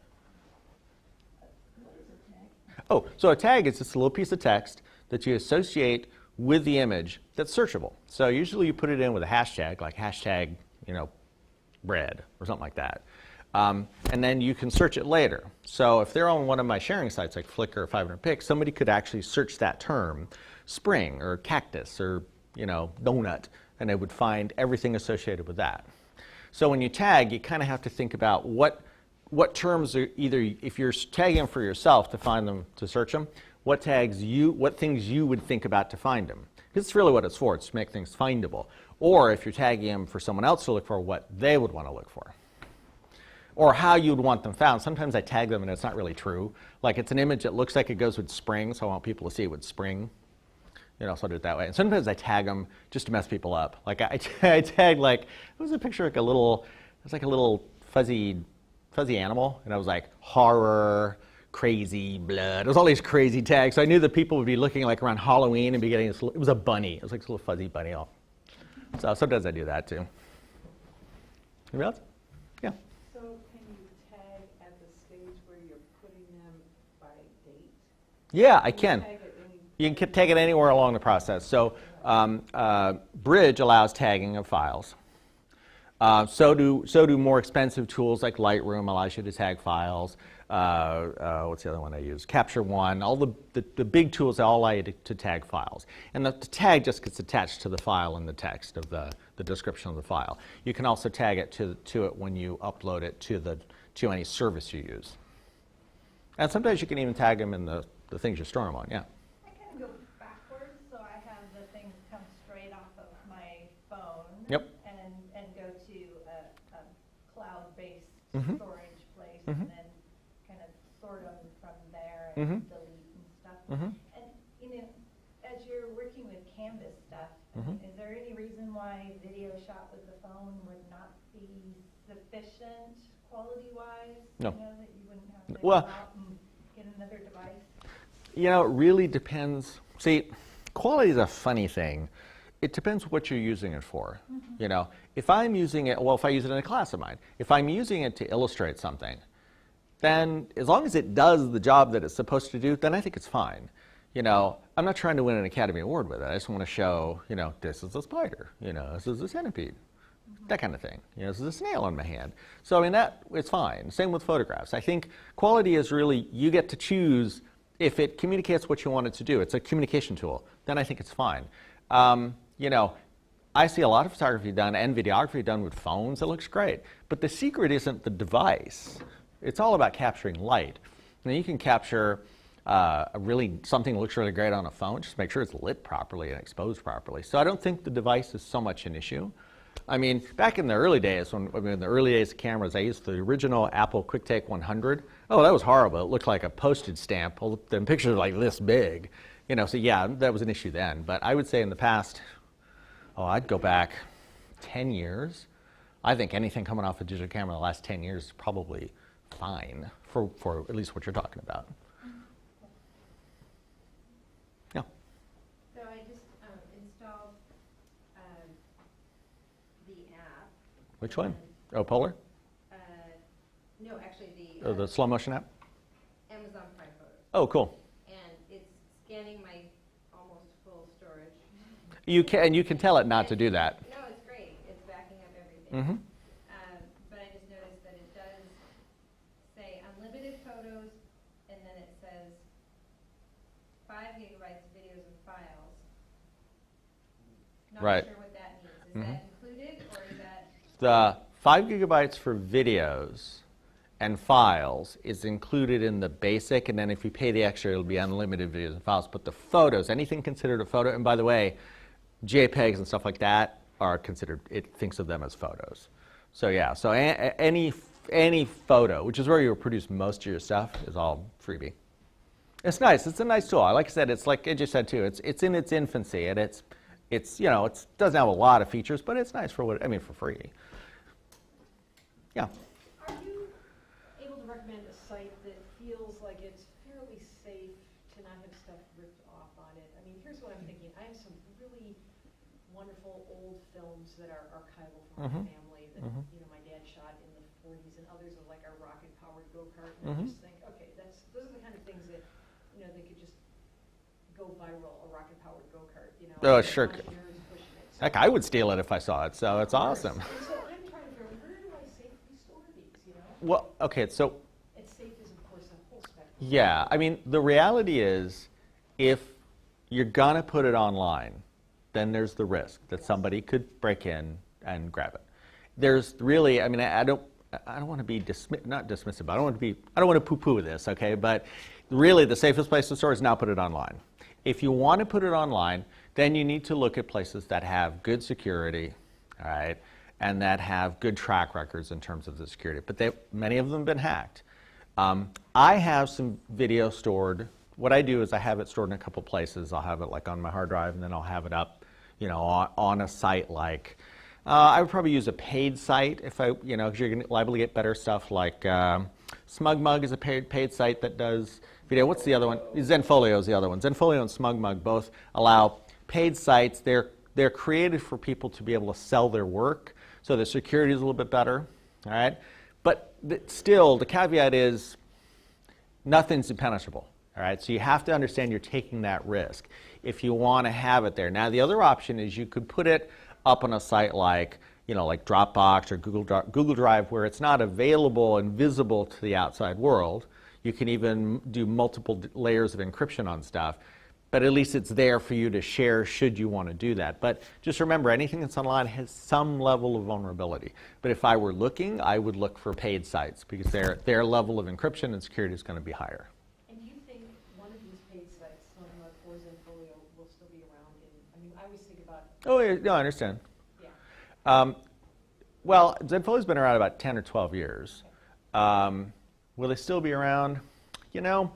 Oh, so a tag is just a little piece of text that you associate with the image that's searchable. So usually you put it in with a hashtag, like hashtag, bread or something like that. And then you can search it later. So if they're on one of my sharing sites like Flickr or 500 pix, somebody could actually search that term, spring or cactus or donut, and they would find everything associated with that. So when you tag, you kind of have to think about what terms are either, if you're tagging for yourself to find them, to search them, what things you would think about to find them. Because it's really what it's for, it's to make things findable. Or if you're tagging them for someone else to look for, what they would want to look for. Or how you would want them found. Sometimes I tag them and it's not really true. Like it's an image that looks like it goes with spring, so I want people to see it with spring. So I do it that way. And sometimes I tag them just to mess people up. Like I tag like, it was a picture like a little fuzzy animal, and I was like horror, crazy, blood. It was all these crazy tags. So I knew that people would be looking like around Halloween and be getting this. It was a bunny. It was like this little fuzzy bunny. So sometimes I do that too. Anybody else? Yeah. So can you tag at the stage where you're putting them by date? Yeah, I can. Tag at any You can tag it anywhere along the process. So Bridge allows tagging of files. So do more expensive tools like Lightroom allows you to tag files. What's the other one I use? Capture One. All the big tools all allow you to tag files. And the tag just gets attached to the file in the text of the description of the file. You can also tag it to it when you upload it to any service you use. And sometimes you can even tag them in the things you store them on. Yeah. I kind of go Yep. And go to a cloud-based Mhm. storage place, Mhm. and then kind of sort them from there Mhm. and delete and stuff. Mhm. And, you know, as you're working with Canvas stuff, I mean, is there any reason why video shot with the phone would not be sufficient quality-wise? No. You know, that you wouldn't have to Well- go out and get another device? You know, it really depends. See, quality is a funny thing. It depends what you're using it for. You know, if I'm using it, well, if I use it in a class of mine, if I'm using it to illustrate something, then as long as it does the job that it's supposed to do, then I think it's fine. You know, I'm not trying to win an Academy Award with it. I just want to show, you know, this is a spider, you know, this is a centipede, that kind of thing. You know, this is a snail on my hand. So, I mean, that, it's fine. Same with photographs. I think quality is really, you get to choose if it communicates what you want it to do. It's a communication tool. Then I think it's fine. You know, I see a lot of photography done and videography done with phones. It looks great. But the secret isn't the device. It's all about capturing light. Now, you can capture something that looks really great on a phone. Just make sure it's lit properly and exposed properly. So I don't think the device is so much an issue. I mean, back in the early days, in the early days of cameras, I used the original Apple QuickTake 100. Oh, that was horrible. It looked like a postage stamp. The pictures were like this big. You know, so yeah, that was an issue then. But I would say in the past, I'd go back 10 years. I think anything coming off a digital camera in the last 10 years is probably fine for at least what you're talking about. Yeah. So I just installed the app. Which one? Oh, Polar? No, actually Oh, the slow motion app? Amazon Prime Photos. Oh, cool. And it's scanning my almost full storage. You can tell it not to do that. No, it's great. It's backing up everything. Mm-hmm. But I just noticed that it does say unlimited photos, and then it says 5 gigabytes of videos and files. Not Right. sure what that means. Is Mhm. that included, or is that? The 5 gigabytes for videos and files is included in the basic, and then if you pay the extra, it'll be unlimited videos and files. But the photos, anything considered a photo, and by the way, JPEGs and stuff like that are considered, it thinks of them as photos. So yeah, so any photo, which is where you produce most of your stuff, is all freebie. It's nice. It's a nice tool. Like I said, it's like AJ said too. It's in its infancy, and it's you know, it doesn't have a lot of features, but it's nice for for free. Yeah. Are you able to recommend a site that feels like it's fairly safe to not have stuff ripped off on it? I mean, here's what I'm thinking. I have some really wonderful old films that are archival from my family that, you know, my dad shot in the 40s, and others are like a rocket-powered go-kart. And I just think, okay, those are the kind of things that, you know, they could just go viral, a rocket-powered go-kart, you know. Oh, and sure. a bunch of nerds pushing it. So- Heck, I would steal it if I saw it, so it's awesome. And so I'm trying to figure out, where do I safely store these, you know? Well, okay, so It's safe is, of course, a whole spectrum. yeah, I mean, the reality is, if you're gonna put it online, then there's the risk that somebody could break in and grab it. There's really, I mean, I don't want to be not dismissive, but I don't want to poo-poo this, okay? But really, the safest place to store is now put it online. If you want to put it online, then you need to look at places that have good security, all right, and that have good track records in terms of the security. But many of them have been hacked. I have some video stored. What I do is I have it stored in a couple places. I'll have it like on my hard drive, and then I'll have it up, you know, on a site like. I would probably use a paid site if because you're liable to get better stuff like SmugMug is a paid site that does video. What's the other one? Zenfolio is the other one. Zenfolio and SmugMug both allow paid sites. They're created for people to be able to sell their work, so the security is a little bit better. All right, but still, the caveat is nothing's impenetrable. All right, so you have to understand you're taking that risk if you want to have it there. Now, the other option is you could put it up on a site like, like Dropbox or Google Drive, where it's not available and visible to the outside world. You can even do multiple layers of encryption on stuff, but at least it's there for you to share should you want to do that. But just remember, anything that's online has some level of vulnerability. But if I were looking, I would look for paid sites because their level of encryption and security is going to be higher. And do you think one of these paid sites, SmugMug or Zenfolio, will still be around? I mean, I always think about, Oh, yeah, no, I understand. yeah. Well, Zenfolio's been around about 10 or 12 years. Will they still be around? You know,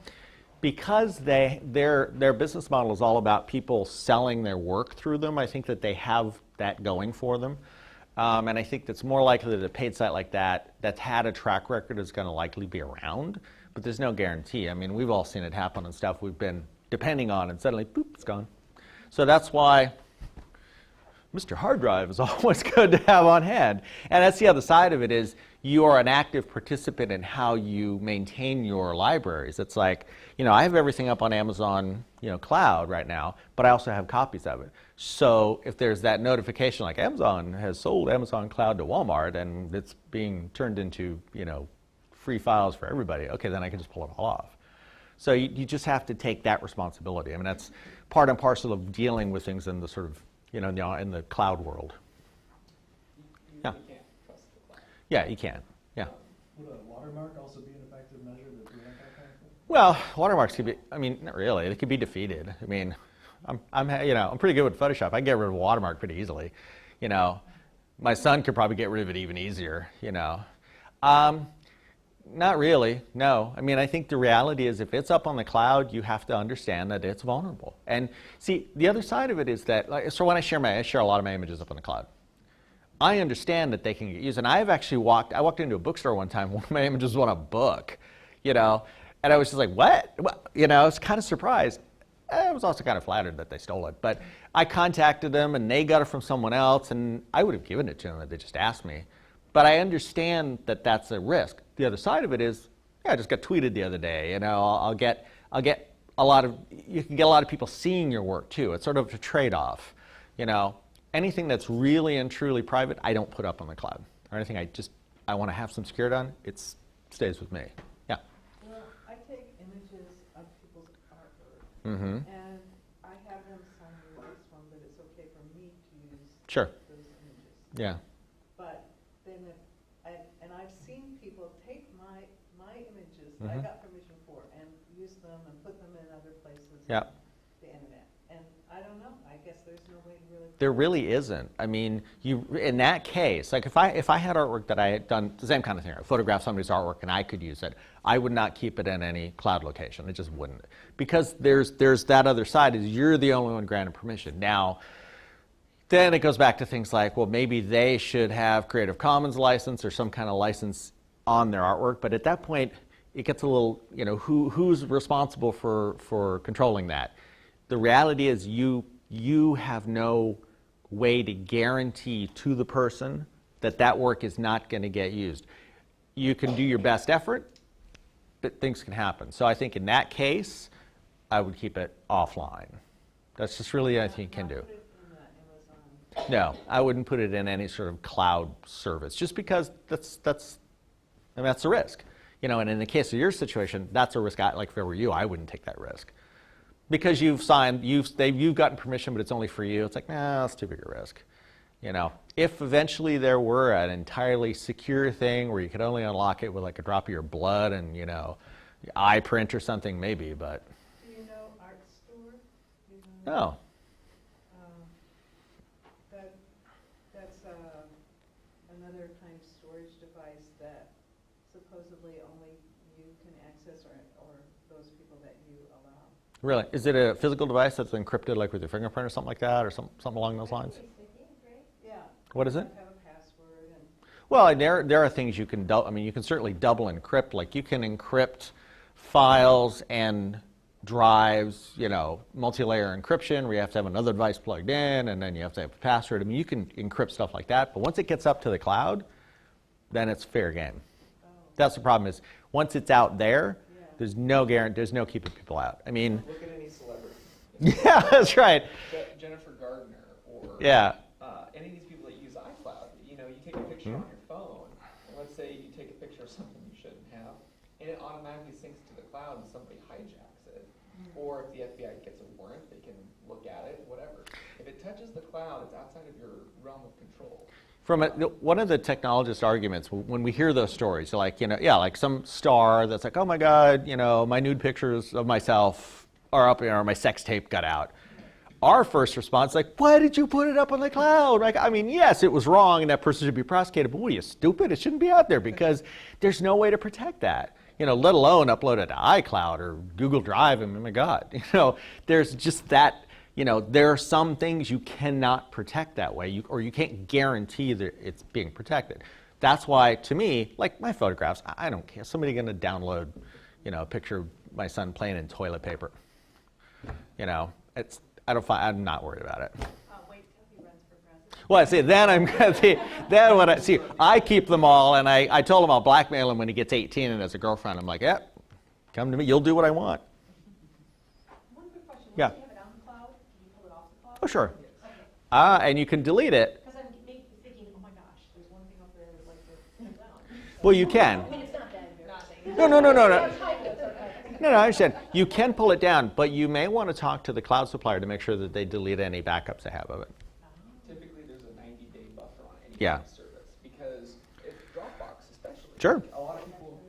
because their business model is all about people selling their work through them, I think that they have that going for them. And I think that's more likely that a paid site like that, that's had a track record, is going to likely be around. But there's no guarantee. I mean, we've all seen it happen on stuff we've been depending on, and suddenly, boop, it's gone. So that's why Mr. Hard Drive is always good to have on hand. And that's the other side of it, is you are an active participant in how you maintain your libraries. It's like, you know, I have everything up on Amazon, you know, cloud right now, but I also have copies of it. So if there's that notification like Amazon has sold Amazon Cloud to Walmart and it's being turned into, you know, free files for everybody, okay, then I can just pull it all off. So you just have to take that responsibility. I mean, that's part and parcel of dealing with things in the sort of, you know, in the cloud world. You Yeah. really can't trust the cloud. Yeah, you can. Yeah. Would a watermark also be an effective measure to prevent that kind of thing? Well, watermarks could be, I mean, not really. They could be defeated. I mean, I'm pretty good with Photoshop. I can get rid of a watermark pretty easily. You know, my son could probably get rid of it even easier, you know. Not really, no. I mean, I think the reality is if it's up on the cloud, you have to understand that it's vulnerable. And see, the other side of it is that, like, so when I share a lot of my images up on the cloud. I understand that they can get used. And I've actually I walked into a bookstore one time, one of my images was on a book, you know, and I was just like, what? You know, I was kind of surprised. I was also kind of flattered that they stole it. But I contacted them and they got it from someone else, and I would have given it to them if they just asked me. But I understand that that's a risk. The other side of it is, yeah, I just got tweeted the other day. You know, I'll get a lot of, you can get a lot of people seeing your work too. It's sort of a trade-off. You know, anything that's really and truly private, I don't put up on the cloud. Or anything I want to have some security on, it stays with me. Yeah. Well, I take images of people's artwork, Mm-hmm. and I have them sign a release form that it's okay for me to use Sure. those images. Yeah. But then, and I've seen people take my images that I Mhm. got permission for and use them and put them in other places Yeah. on the internet. And I don't know, I guess there's no way to really. There really isn't. I mean, in that case, like if I had artwork that I had done, the same kind of thing, I photographed somebody's artwork and I could use it, I would not keep it in any cloud location. I just wouldn't. Because there's that other side, is you're the only one granted permission. Now, then it goes back to things like, well, maybe they should have Creative Commons license or some kind of license on their artwork. But at that point, it gets a little, you know, who's responsible for controlling that? The reality is you have no way to guarantee to the person that that work is not going to get used. You can do your best effort, but things can happen. So I think in that case, I would keep it offline. That's just really anything you can do. Put it in the Amazon. No, I wouldn't put it in any sort of cloud service, just because that's a risk. You know, and in the case of your situation, that's a risk. Like if it were you, I wouldn't take that risk. Because you've gotten permission, but it's only for you. It's like, nah, that's too big a risk. You know, if eventually there were an entirely secure thing where you could only unlock it with like a drop of your blood and, you know, eye print or something, maybe, but. Do you know Art Store? No. That's another kind of storage device that supposedly only you can access or those people that you allow. Really? Is it a physical device that's encrypted like with your fingerprint or something like that, or something along those lines? Yeah. What is it? Have a password and. Well, and there are things you can you can certainly double encrypt. Like you can encrypt files and drives, you know, multi-layer encryption where you have to have another device plugged in and then you have to have a password. I mean, you can encrypt stuff like that, but once it gets up to the cloud, then it's fair game. Oh. That's the problem, is once it's out there, Yeah. there's no guarantee, there's no keeping people out. I mean, Look at any celebrity. yeah, that's right. Jennifer Gardner or Yeah. any of these people that use iCloud. You know, you take a picture on your phone, and let's say you take a picture of something you shouldn't have, and it automatically syncs to the cloud and somebody hijacks it. Or if the FBI gets a warrant, they can look at it, whatever. If it touches the cloud, it's outside of your realm of control. One of the technologist arguments when we hear those stories, like, you know, yeah, like some star that's like, oh my God, you know, my nude pictures of myself are up, or my sex tape got out. our first response, like, why did you put it up on the cloud? Like, I mean, yes, it was wrong and that person should be prosecuted, but what are you, stupid? It shouldn't be out there because there's no way to protect that, let alone upload it to iCloud or Google Drive. I mean, my God, there's just that, there are some things you cannot protect that way, or you can't guarantee that it's being protected. That's why, to me, like my photographs, I don't care. Somebody going to download, a picture of my son playing in toilet paper. I'm not worried about it. Wait till he runs for president. Well, see, then I keep them all, and I told him I'll blackmail him when he gets 18 and has a girlfriend. I'm like, yep, come to me, you'll do what I want. One quick question. Yeah. Once you have it on the cloud, can you pull it off the cloud? Oh, sure. Okay. And you can delete it. Because I'm thinking, oh my gosh, there's one thing up there I would like to pull down. Well, you can. I mean, it's not that embarrassing. No, I understand. You can pull it down, but you may want to talk to the cloud supplier to make sure that they delete any backups they have of it. Typically, there's a 90-day buffer on any Yeah. cloud service because if Dropbox, especially, Sure. a lot of people,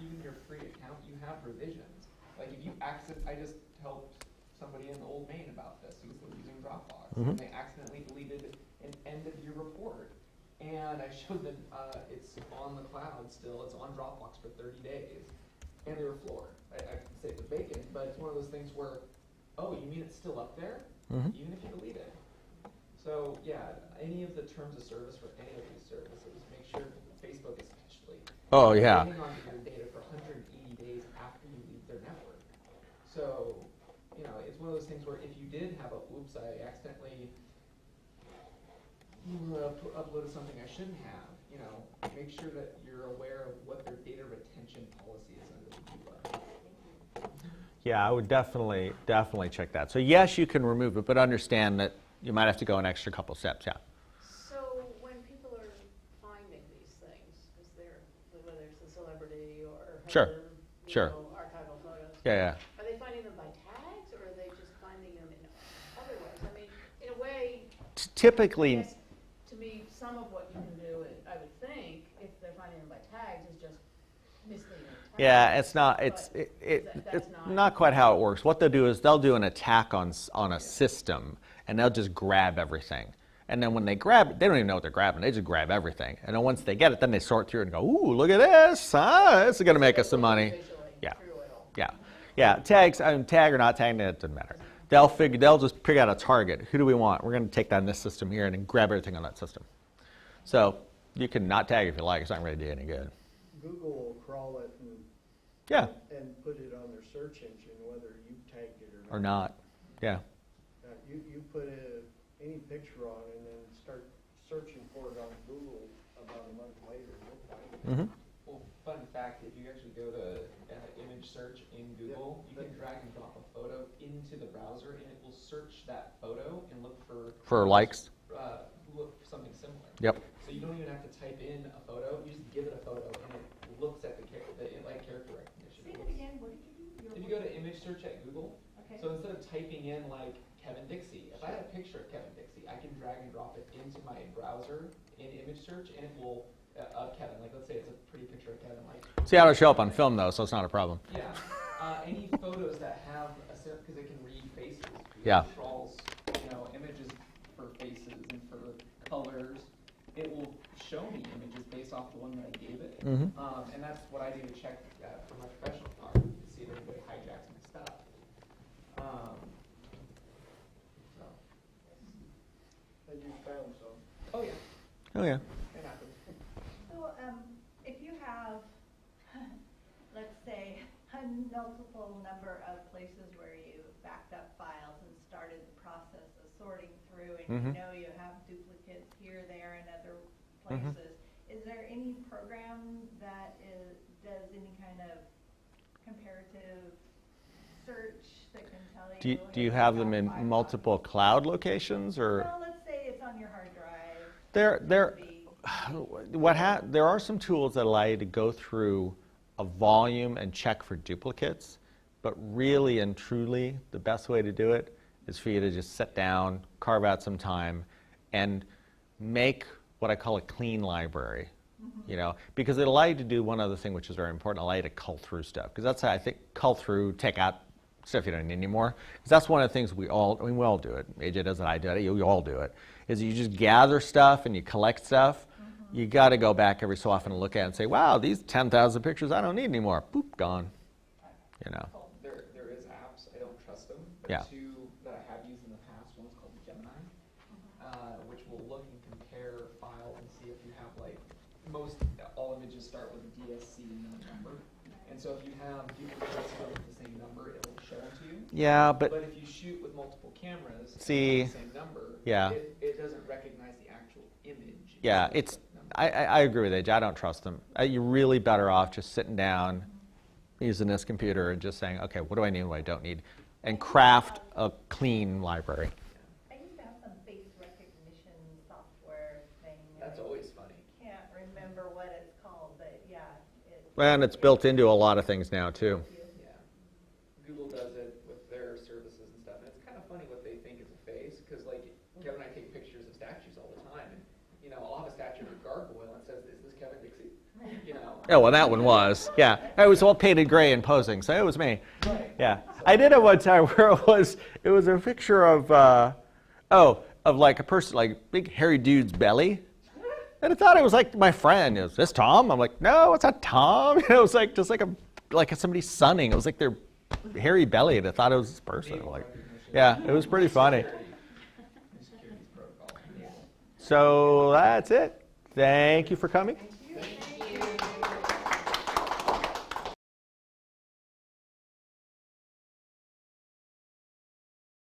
even your free account, you have revisions. Like if you I just helped somebody in Old Main about this who was using Dropbox, and they accidentally deleted an end-of-year report. And I showed them it's on the cloud still. It's on Dropbox for 30 days. And they were floored. I can say the bacon, but it's one of those things where, oh, you mean it's still up there? Even if you delete it. So, yeah, any of the terms of service for any of these services, make sure, Facebook especially, Oh, yeah. hanging on to your data for 180 days after you leave their network. So, it's one of those things where if you did have oops, I accidentally uploaded something I shouldn't have, make sure that you're aware of what their data retention policy is under the UR. Yeah, I would definitely check that. So yes, you can remove it, but understand that you might have to go an extra couple steps, yeah. So when people are finding these things, because whether it's a celebrity or Sure, her, sure. Archival photos, Yeah. are they finding them by tags or are they just finding them in other ways? I mean, in a way, Typically, yes, to me, some of what you can do, I would think, if they're finding them by tags, is just misleading tags. yeah, it's not. But It's not quite how it works. What they'll do is they'll do an attack on a system, and they'll just grab everything. And then when they grab it, they don't even know what they're grabbing. They just grab everything. And then once they get it, then they sort through it and go, ooh, look at this. This is going to make us some money. Yeah. Yeah. Tags, tag or not tag, it doesn't matter. They'll just pick out a target. Who do we want? We're going to take down this system here and then grab everything on that system. So you can not tag if you like. It's not going to do any good. Google will crawl it Yeah. and put it on their search engine, whether you tagged it Or not. Yeah. You put any picture on and then start searching for it on Google about a month later, you'll find it. Mm-hmm. Well, fun fact, if you actually go to image search in Google, you can drag and drop a photo into the browser and it will search that photo and look for likes? Look for something similar. Yep. So you don't even have to type in a photo, you just give it a photo and it looks at the character recognition. Say that again, what did you do? If you go to image search at Google, Okay. so instead of typing in like Kevin Dixie, if I had a picture of Kevin Dixie, I can drag and drop it into my browser in image search and it will, of Kevin, like let's say it's a pretty picture of Kevin, like. See, I don't show up on film though, so it's not a problem. Yeah, any photos that have because it can read faces. Yeah. It trawls, images for faces and for colors. It will show me images based off the one that I gave it. Mm-hmm. And that's what I do to check for my professional photography to see if anybody hijacks my stuff. And you found some. Oh yeah, Oh, yeah. it happens. So, if you have, let's say, a multiple number of places where you backed up files and started the process of sorting through, and you know you have duplicates here, there, and other places, is there any program that does any kind of comparative search that can tell you? Do you have them in multiple cloud locations or? Well, let's say it's on your hard drive. There are some tools that allow you to go through a volume and check for duplicates, but really and truly, the best way to do it is for you to just sit down, carve out some time, and make what I call a clean library. Because it allows you to do one other thing which is very important, allow you to cull through stuff. Because that's how I think, cull through, take out stuff you don't need anymore. 'Cause that's one of the things we all do it. AJ does it, I do it, you all do it. Is you just gather stuff and you collect stuff. You got to go back every so often and look at it and say, wow, these 10,000 pictures I don't need anymore. Boop, gone. You know. There is apps, I don't trust them, but Yeah. two that I have used in the past, one's called Gemini, which will look and compare files and see if you have like, all images start with a DSC and then a number. And so if you have duplicates with the same number, it will show them to you. Yeah, But but if you shoot with multiple cameras, See, and the same number, yeah. it doesn't recognize the actual image. yeah, It it's, knows what number. I agree with AJ. I don't trust them. You're really better off just sitting down, using this computer and just saying, okay, what do I need and what I don't need, and craft a clean library. I used to have some face recognition software thing. That's always funny. Can't remember what it's called, but yeah. And it's built into a lot of things now, too. Yeah. Google does it with their services and stuff, and it's kind of funny what they think is a face, because like Kevin and I take pictures of statues all the time, and you know, I'll have a statue of a gargoyle and it says, "Is this Kevin Dixie?" You know. Oh, well, that one was. Yeah, it was all painted gray and posing, so it was me. Right. Yeah, I did it one time where it was a picture of like a person, like big hairy dude's belly, and I thought it was like my friend. Is this Tom? I'm like, no, it's not Tom. It was like just like somebody sunning. It was like their hairy belly, and I thought it was this person. Facial Like, recognition. yeah, it was pretty funny. Security protocol. So that's it. Thank you for coming.